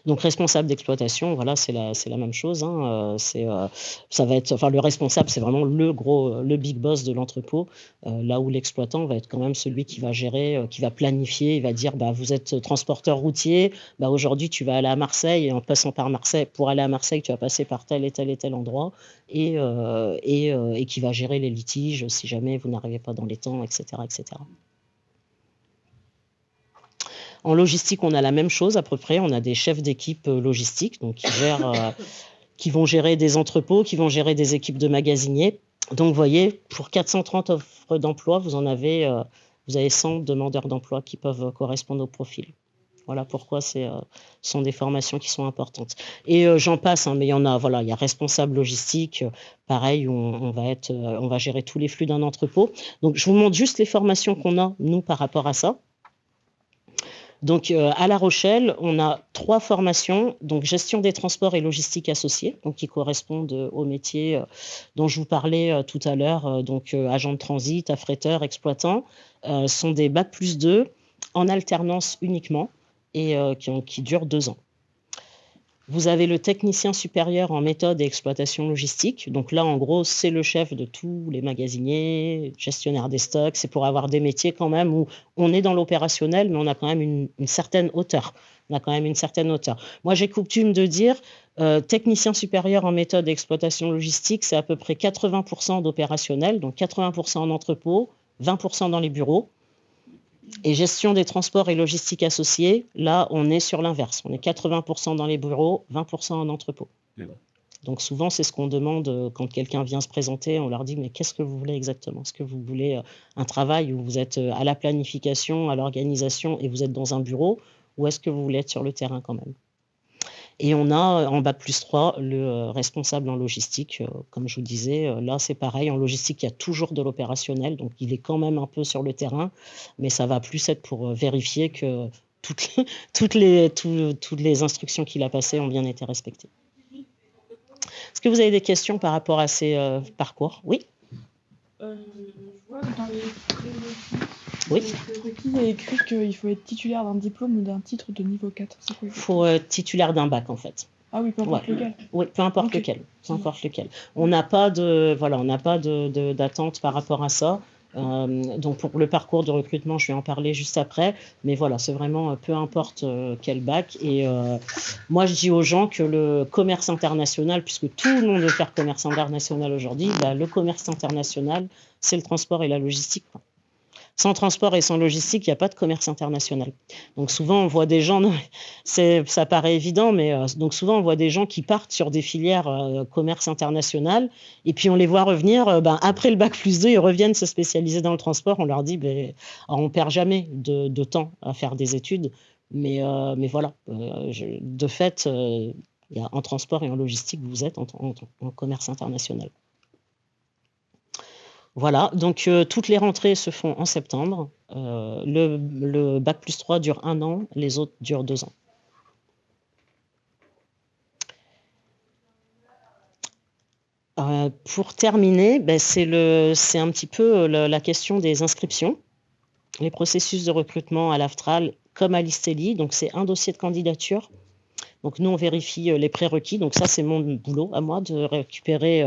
Donc responsable d'exploitation, voilà, c'est la même chose. Hein. Ça va être, enfin, le responsable, c'est vraiment le big boss de l'entrepôt, là où l'exploitant va être quand même celui qui va gérer, qui va planifier, il va dire, bah, vous êtes transporteur routier, bah, aujourd'hui tu vas aller à Marseille, et en passant par Marseille, pour aller à Marseille, tu vas passer par tel et tel et tel endroit, et qui va gérer les litiges si jamais vous n'arrivez pas dans les temps, etc., etc. En logistique, on a la même chose à peu près. On a des chefs d'équipe logistique, donc qui vont gérer des entrepôts, qui vont gérer des équipes de magasiniers. Donc, vous voyez, pour 430 offres d'emploi, vous avez 100 demandeurs d'emploi qui peuvent correspondre au profil. Voilà pourquoi ce sont des formations qui sont importantes. Et j'en passe, hein, mais il y en a. Voilà, il y a responsable logistique, pareil, où on va gérer tous les flux d'un entrepôt. Donc, je vous montre juste les formations qu'on a, nous, par rapport à ça. Donc, à La Rochelle, on a 3 formations, donc gestion des transports et logistique associés, donc qui correspondent au métier dont je vous parlais tout à l'heure, donc agent de transit, affréteur, exploitant, sont des Bac+2 en alternance uniquement et qui durent 2 ans. Vous avez le technicien supérieur en méthode et exploitation logistique. Donc là, en gros, c'est le chef de tous les magasiniers, gestionnaire des stocks. C'est pour avoir des métiers quand même où on est dans l'opérationnel, mais on a quand même une certaine hauteur. Moi, j'ai coutume de dire, technicien supérieur en méthode et exploitation logistique, c'est à peu près 80% d'opérationnel, donc 80% en entrepôt, 20% dans les bureaux. Et gestion des transports et logistique associés, là, on est sur l'inverse. On est 80% dans les bureaux, 20% en entrepôt. Donc souvent, c'est ce qu'on demande quand quelqu'un vient se présenter. On leur dit, mais qu'est-ce que vous voulez exactement? Est-ce que vous voulez un travail où vous êtes à la planification, à l'organisation et vous êtes dans un bureau? Ou est-ce que vous voulez être sur le terrain quand même? Et on a en Bac+3 le responsable en logistique, comme je vous disais. Là, c'est pareil, en logistique, il y a toujours de l'opérationnel, donc il est quand même un peu sur le terrain, mais ça va plus être pour vérifier que toutes les instructions qu'il a passées ont bien été respectées. Est-ce que vous avez des questions par rapport à ces parcours? Oui. Je vois que dans les prérequis, oui. Il y a écrit qu'il faut être titulaire d'un diplôme ou d'un titre de niveau 4. C'est quoi? Il faut être titulaire d'un bac, en fait. Ah oui, peu importe lequel. Oui, peu importe lequel. Peu importe lequel. On n'a pas d'attente par rapport à ça. Donc pour le parcours de recrutement, je vais en parler juste après. Mais voilà, c'est vraiment peu importe quel bac. Et moi, je dis aux gens que le commerce international, puisque tout le monde veut faire commerce international aujourd'hui, le commerce international, c'est le transport et la logistique, quoi. Sans transport et sans logistique, il n'y a pas de commerce international. Donc souvent, on voit des gens, ça paraît évident, mais donc souvent, on voit des gens qui partent sur des filières commerce international, et puis on les voit revenir, après le Bac+2, ils reviennent se spécialiser dans le transport. On leur dit, on ne perd jamais de temps à faire des études, mais voilà, de fait, il y a en transport et en logistique, vous êtes en commerce international. Voilà, donc toutes les rentrées se font en septembre. Le bac plus 3 dure 1 an, les autres durent 2 ans. Pour terminer, c'est un petit peu la question des inscriptions. Les processus de recrutement à l'Aftral comme à l'ISTELI, donc c'est un dossier de candidature. Donc nous, on vérifie les prérequis. Donc ça, c'est mon boulot à moi de récupérer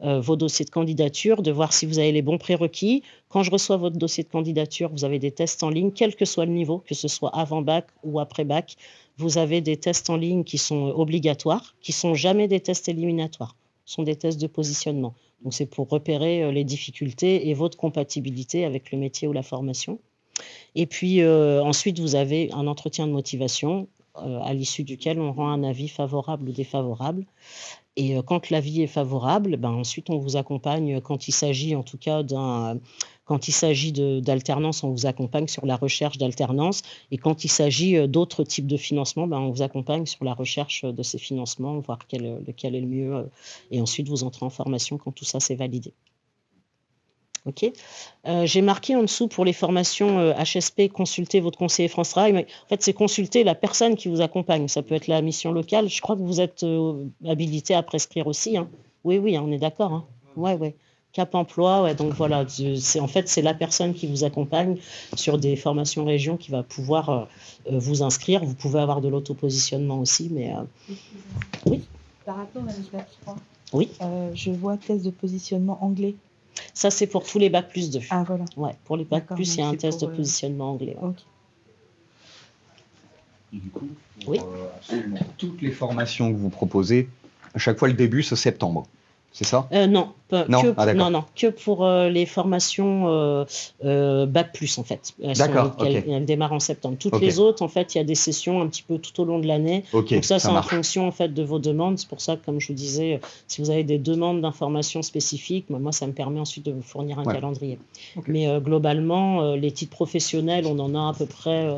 vos dossiers de candidature, de voir si vous avez les bons prérequis. Quand je reçois votre dossier de candidature, vous avez des tests en ligne, quel que soit le niveau, que ce soit avant bac ou après bac. Vous avez des tests en ligne qui sont obligatoires, qui ne sont jamais des tests éliminatoires. Ce sont des tests de positionnement. Donc c'est pour repérer les difficultés et votre compatibilité avec le métier ou la formation. Et puis ensuite, vous avez un entretien de motivation à l'issue duquel on rend un avis favorable ou défavorable. Et quand l'avis est favorable, ensuite on vous accompagne quand il s'agit en tout cas d'alternance, on vous accompagne sur la recherche d'alternance. Et quand il s'agit d'autres types de financement, on vous accompagne sur la recherche de ces financements, voir lequel est le mieux. Et ensuite vous entrez en formation quand tout ça c'est validé. Ok. J'ai marqué en dessous pour les formations HSP, consultez votre conseiller France Travail. Mais en fait, c'est consulter la personne qui vous accompagne. Ça peut être la mission locale. Je crois que vous êtes habilité à prescrire aussi. Hein. Oui, on est d'accord. Hein. Ouais. Cap emploi, ouais. Donc voilà, c'est la personne qui vous accompagne sur des formations région qui va pouvoir vous inscrire. Vous pouvez avoir de l'autopositionnement aussi, mais oui. Par rapport à l'ISBAC 3, oui. Je vois test de positionnement anglais. Ça, c'est pour tous les bacs plus 2. Ah, voilà. Ouais, pour les bacs plus, il y a un test de positionnement anglais. Ouais. Ok. Et du coup, oui. Absolument toutes les formations que vous proposez, à chaque fois le début, c'est septembre. C'est ça? Non, non, que pour les formations bac plus en fait. Elles démarrent en septembre. Toutes les autres, en fait, il y a des sessions un petit peu tout au long de l'année. Donc ça, c'est en fonction en fait de vos demandes. C'est pour ça que, comme je vous disais, si vous avez des demandes d'informations spécifiques, moi, ça me permet ensuite de vous fournir un calendrier. Mais globalement, les titres professionnels, on en a à peu près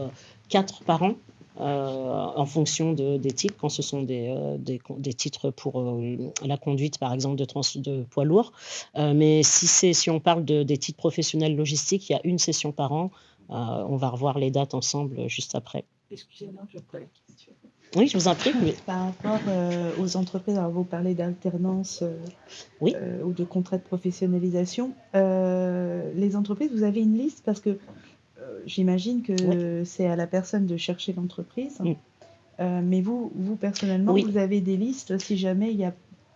4 par an. En fonction des titres, quand ce sont des titres pour la conduite, par exemple, de poids lourds. Mais si on parle des titres professionnels logistiques, il y a une session par an. On va revoir les dates ensemble juste après. Excusez-moi, je reprends la question. Oui, je vous en prie. Mais... Par rapport aux entreprises, alors vous parlez d'alternance ou de contrat de professionnalisation. Les entreprises, vous avez une liste parce que j'imagine que c'est à la personne de chercher l'entreprise. Mais vous personnellement, vous avez des listes si jamais il y a...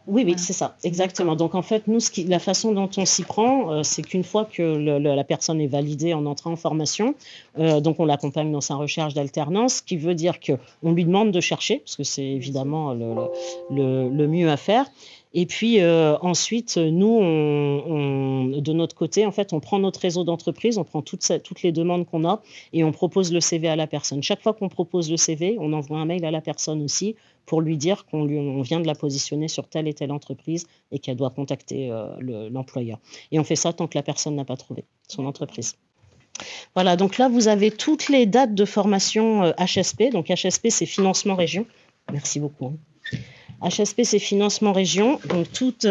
Oui, c'est ça, exactement. Donc en fait, nous, la façon dont on s'y prend, c'est qu'une fois que la personne est validée en entrant en formation, donc on l'accompagne dans sa recherche d'alternance, ce qui veut dire qu'on lui demande de chercher, parce que c'est évidemment le mieux à faire. Et puis ensuite, nous, de notre côté, en fait, on prend notre réseau d'entreprises, on prend toutes les demandes qu'on a et on propose le CV à la personne. Chaque fois qu'on propose le CV, on envoie un mail à la personne aussi pour lui dire qu'on vient de la positionner sur telle et telle entreprise et qu'elle doit contacter l'employeur. Et on fait ça tant que la personne n'a pas trouvé son entreprise. Voilà, donc là, vous avez toutes les dates de formation HSP. Donc HSP, c'est financement région. Merci beaucoup. HSP, c'est financement région. Donc toutes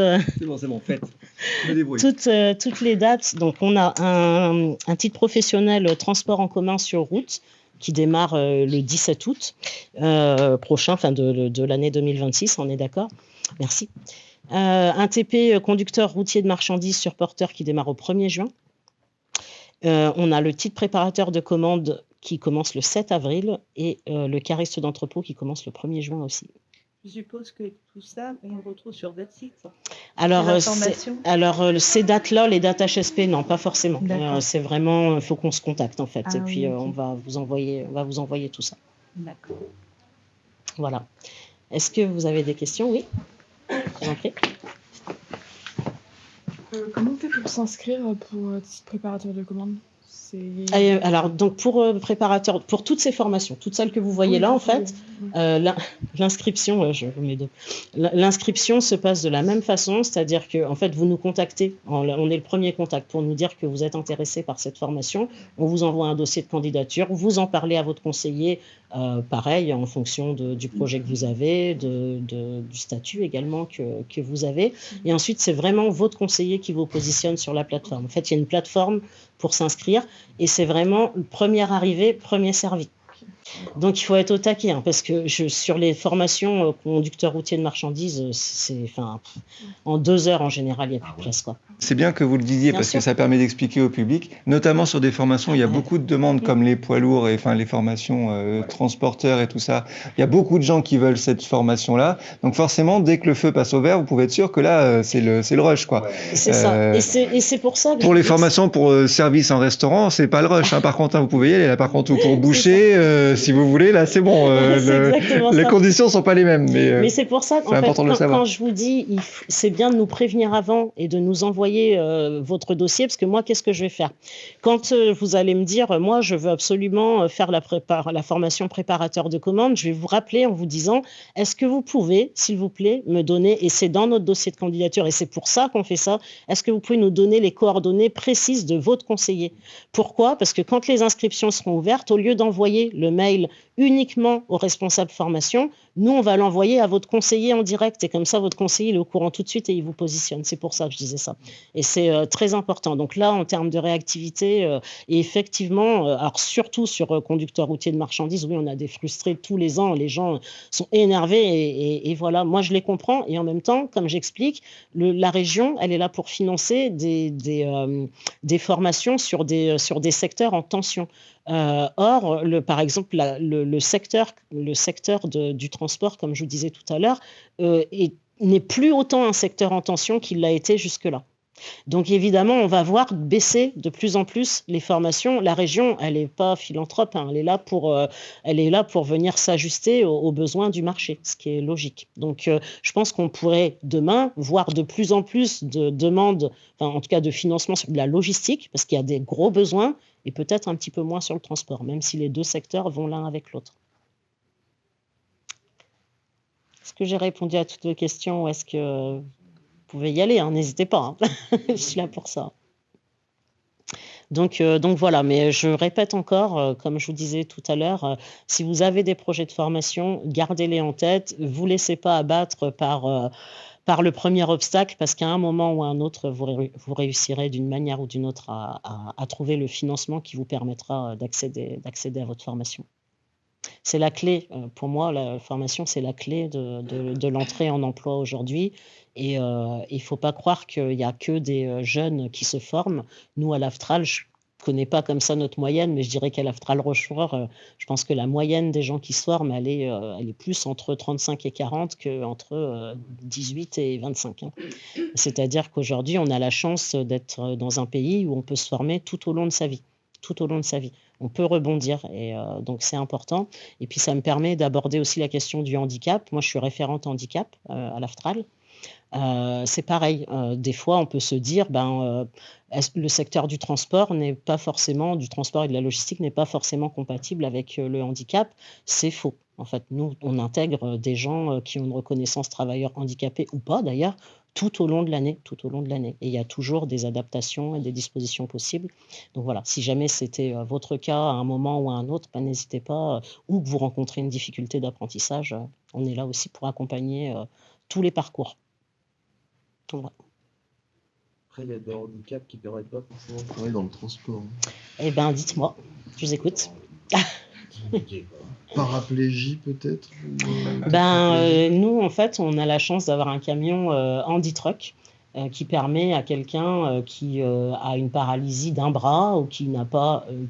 les dates. Donc on a un titre professionnel transport en commun sur route qui démarre le 17 août prochain, enfin de l'année 2026, on est d'accord? Merci. Un TP conducteur routier de marchandises sur porteur qui démarre au 1er juin. On a le titre préparateur de commande qui commence le 7 avril et le cariste d'entrepôt qui commence le 1er juin aussi. Je suppose que tout ça, on le retrouve sur votre site. Alors ces dates-là, les dates HSP, non, pas forcément. C'est vraiment, il faut qu'on se contacte en fait. Et puis on va vous envoyer tout ça. D'accord. Voilà. Est-ce que vous avez des questions? Oui. Je vous en prie. Comment on fait pour s'inscrire pour préparateur de commande? Alors, donc pour préparateur, pour toutes ces formations, toutes celles que vous voyez là, en fait, L'inscription, je mets deux. L'inscription se passe de la même façon, c'est-à-dire que en fait, vous nous contactez, on est le premier contact pour nous dire que vous êtes intéressé par cette formation. On vous envoie un dossier de candidature, vous en parlez à votre conseiller, pareil, en fonction du projet que vous avez, du statut également que vous avez. Et ensuite, c'est vraiment votre conseiller qui vous positionne sur la plateforme. En fait, il y a une plateforme pour s'inscrire et c'est vraiment le premier arrivé, premier servi. Donc il faut être au taquet, hein, parce que sur les formations conducteur routier de marchandises, en 2 heures en général, il n'y a plus de place, quoi. C'est bien que vous le disiez parce que ça permet d'expliquer au public, notamment sur des formations où il y a beaucoup de demandes comme les poids lourds et les formations transporteurs et tout ça. Il y a beaucoup de gens qui veulent cette formation-là. Donc forcément, dès que le feu passe au vert, vous pouvez être sûr que là, c'est le rush, quoi. C'est ça. Et c'est pour ça que pour les formations pour service en restaurant, c'est pas le rush. Hein. Par contre, vous pouvez y aller. Là, par contre, pour boucher, si vous voulez, là, c'est bon. Les conditions sont pas les mêmes. Mais c'est pour ça qu'en fait, quand je vous dis, c'est bien de nous prévenir avant et de nous envoyer votre dossier, parce que moi, qu'est-ce que je vais faire? Quand vous allez me dire, moi, je veux absolument faire la formation préparateur de commande, je vais vous rappeler en vous disant, est-ce que vous pouvez, s'il vous plaît, me donner, et c'est dans notre dossier de candidature, et c'est pour ça qu'on fait ça, est-ce que vous pouvez nous donner les coordonnées précises de votre conseiller? Pourquoi? Parce que quand les inscriptions seront ouvertes, au lieu d'envoyer le mail uniquement au responsable formation, nous, on va l'envoyer à votre conseiller en direct, et comme ça, votre conseiller il est au courant tout de suite et il vous positionne. C'est pour ça que je disais ça. Et c'est très important. Donc là, en termes de réactivité, et effectivement, alors surtout sur conducteur routier de marchandises, oui, on a des frustrés tous les ans, les gens sont énervés, et voilà, moi je les comprends, et en même temps, comme j'explique, la région, elle est là pour financer des formations sur des secteurs en tension. Or, par exemple, le secteur du transport, comme je vous disais tout à l'heure, n'est plus autant un secteur en tension qu'il l'a été jusque-là. Donc évidemment, on va voir baisser de plus en plus les formations. La région, elle n'est pas philanthrope, hein, elle est là pour venir s'ajuster aux besoins du marché, ce qui est logique. Donc je pense qu'on pourrait demain voir de plus en plus de demandes, en tout cas de financement sur de la logistique, parce qu'il y a des gros besoins, et peut-être un petit peu moins sur le transport, même si les deux secteurs vont l'un avec l'autre. Est-ce que j'ai répondu à toutes vos questions, ou est-ce que vous pouvez y aller, hein, n'hésitez pas, hein. Je suis là pour ça. Donc voilà, mais je répète encore, comme je vous disais tout à l'heure, si vous avez des projets de formation, gardez-les en tête, vous ne laissez pas abattre par le premier obstacle, parce qu'à un moment ou à un autre, vous réussirez d'une manière ou d'une autre à trouver le financement qui vous permettra d'accéder à votre formation. C'est la clé, pour moi, la formation, c'est la clé de l'entrée en emploi aujourd'hui. Et il ne faut pas croire qu'il n'y a que des jeunes qui se forment. Nous, à l'Aftral, je ne connais pas comme ça notre moyenne, mais je dirais qu'à l'Aftral Rochefort, je pense que la moyenne des gens qui se forment, elle est plus entre 35 et 40 qu'entre 18 et 25. Hein. C'est-à-dire qu'aujourd'hui, on a la chance d'être dans un pays où on peut se former tout au long de sa vie. Tout au long de sa vie. On peut rebondir, et donc c'est important. Et puis ça me permet d'aborder aussi la question du handicap. Moi, je suis référente handicap à l'Aftral. C'est pareil, des fois on peut se dire le secteur du transport et de la logistique n'est pas forcément compatible avec le handicap. C'est faux. En fait, nous, on intègre des gens qui ont une reconnaissance travailleur handicapé ou pas d'ailleurs, tout au long de l'année. Et il y a toujours des adaptations et des dispositions possibles. Donc voilà, si jamais c'était votre cas à un moment ou à un autre, n'hésitez pas, ou que vous rencontrez une difficulté d'apprentissage, on est là aussi pour accompagner tous les parcours. Donc, voilà. Après, il y a des handicaps qui ne permettent pas forcément de travailler dans le transport. Eh bien, dites-moi, je vous écoute. Paraplégie peut-être nous, en fait, on a la chance d'avoir un camion handi-truck qui permet à quelqu'un qui a une paralysie d'un bras ou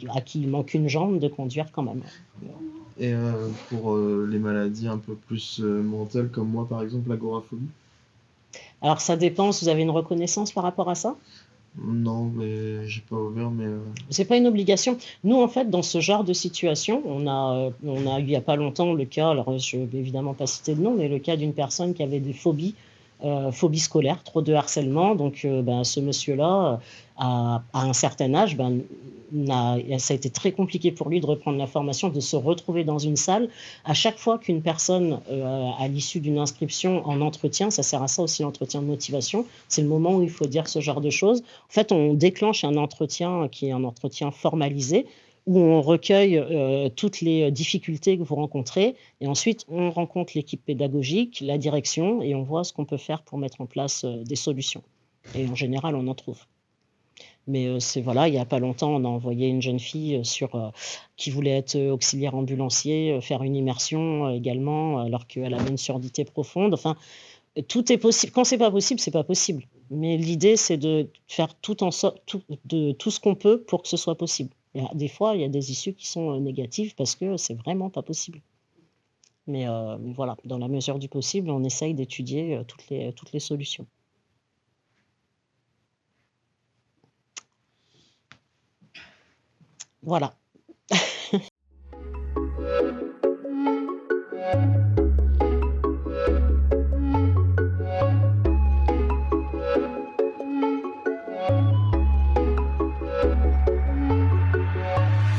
à qui il manque une jambe de conduire quand même. Et pour les maladies un peu plus mentales comme moi, par exemple, l'agoraphobie? Alors ça dépend, vous avez une reconnaissance par rapport à ça? Non, mais j'ai pas ouvert, mais... C'est pas une obligation. Nous, en fait, dans ce genre de situation, on a eu il y a pas longtemps le cas, alors je vais évidemment pas citer de nom, mais le cas d'une personne qui avait des phobies phobie scolaire, trop de harcèlement. Donc, ce monsieur-là, à un certain âge, ça a été très compliqué pour lui de reprendre la formation, de se retrouver dans une salle. À chaque fois qu'une personne, à l'issue d'une inscription en entretien, ça sert à ça aussi l'entretien de motivation, c'est le moment où il faut dire ce genre de choses. En fait, on déclenche un entretien qui est un entretien formalisé, où on recueille toutes les difficultés que vous rencontrez, et ensuite on rencontre l'équipe pédagogique, la direction, et on voit ce qu'on peut faire pour mettre en place des solutions. Et en général, on en trouve. Mais c'est voilà, il n'y a pas longtemps, on a envoyé une jeune fille qui voulait être auxiliaire ambulancier, faire une immersion également, alors qu'elle avait une surdité profonde. Enfin, tout est possible. Quand c'est pas possible. Mais l'idée, c'est de faire tout ce qu'on peut pour que ce soit possible. Des fois, il y a des issues qui sont négatives parce que c'est vraiment pas possible. Mais voilà, dans la mesure du possible, on essaye d'étudier toutes les solutions. Voilà.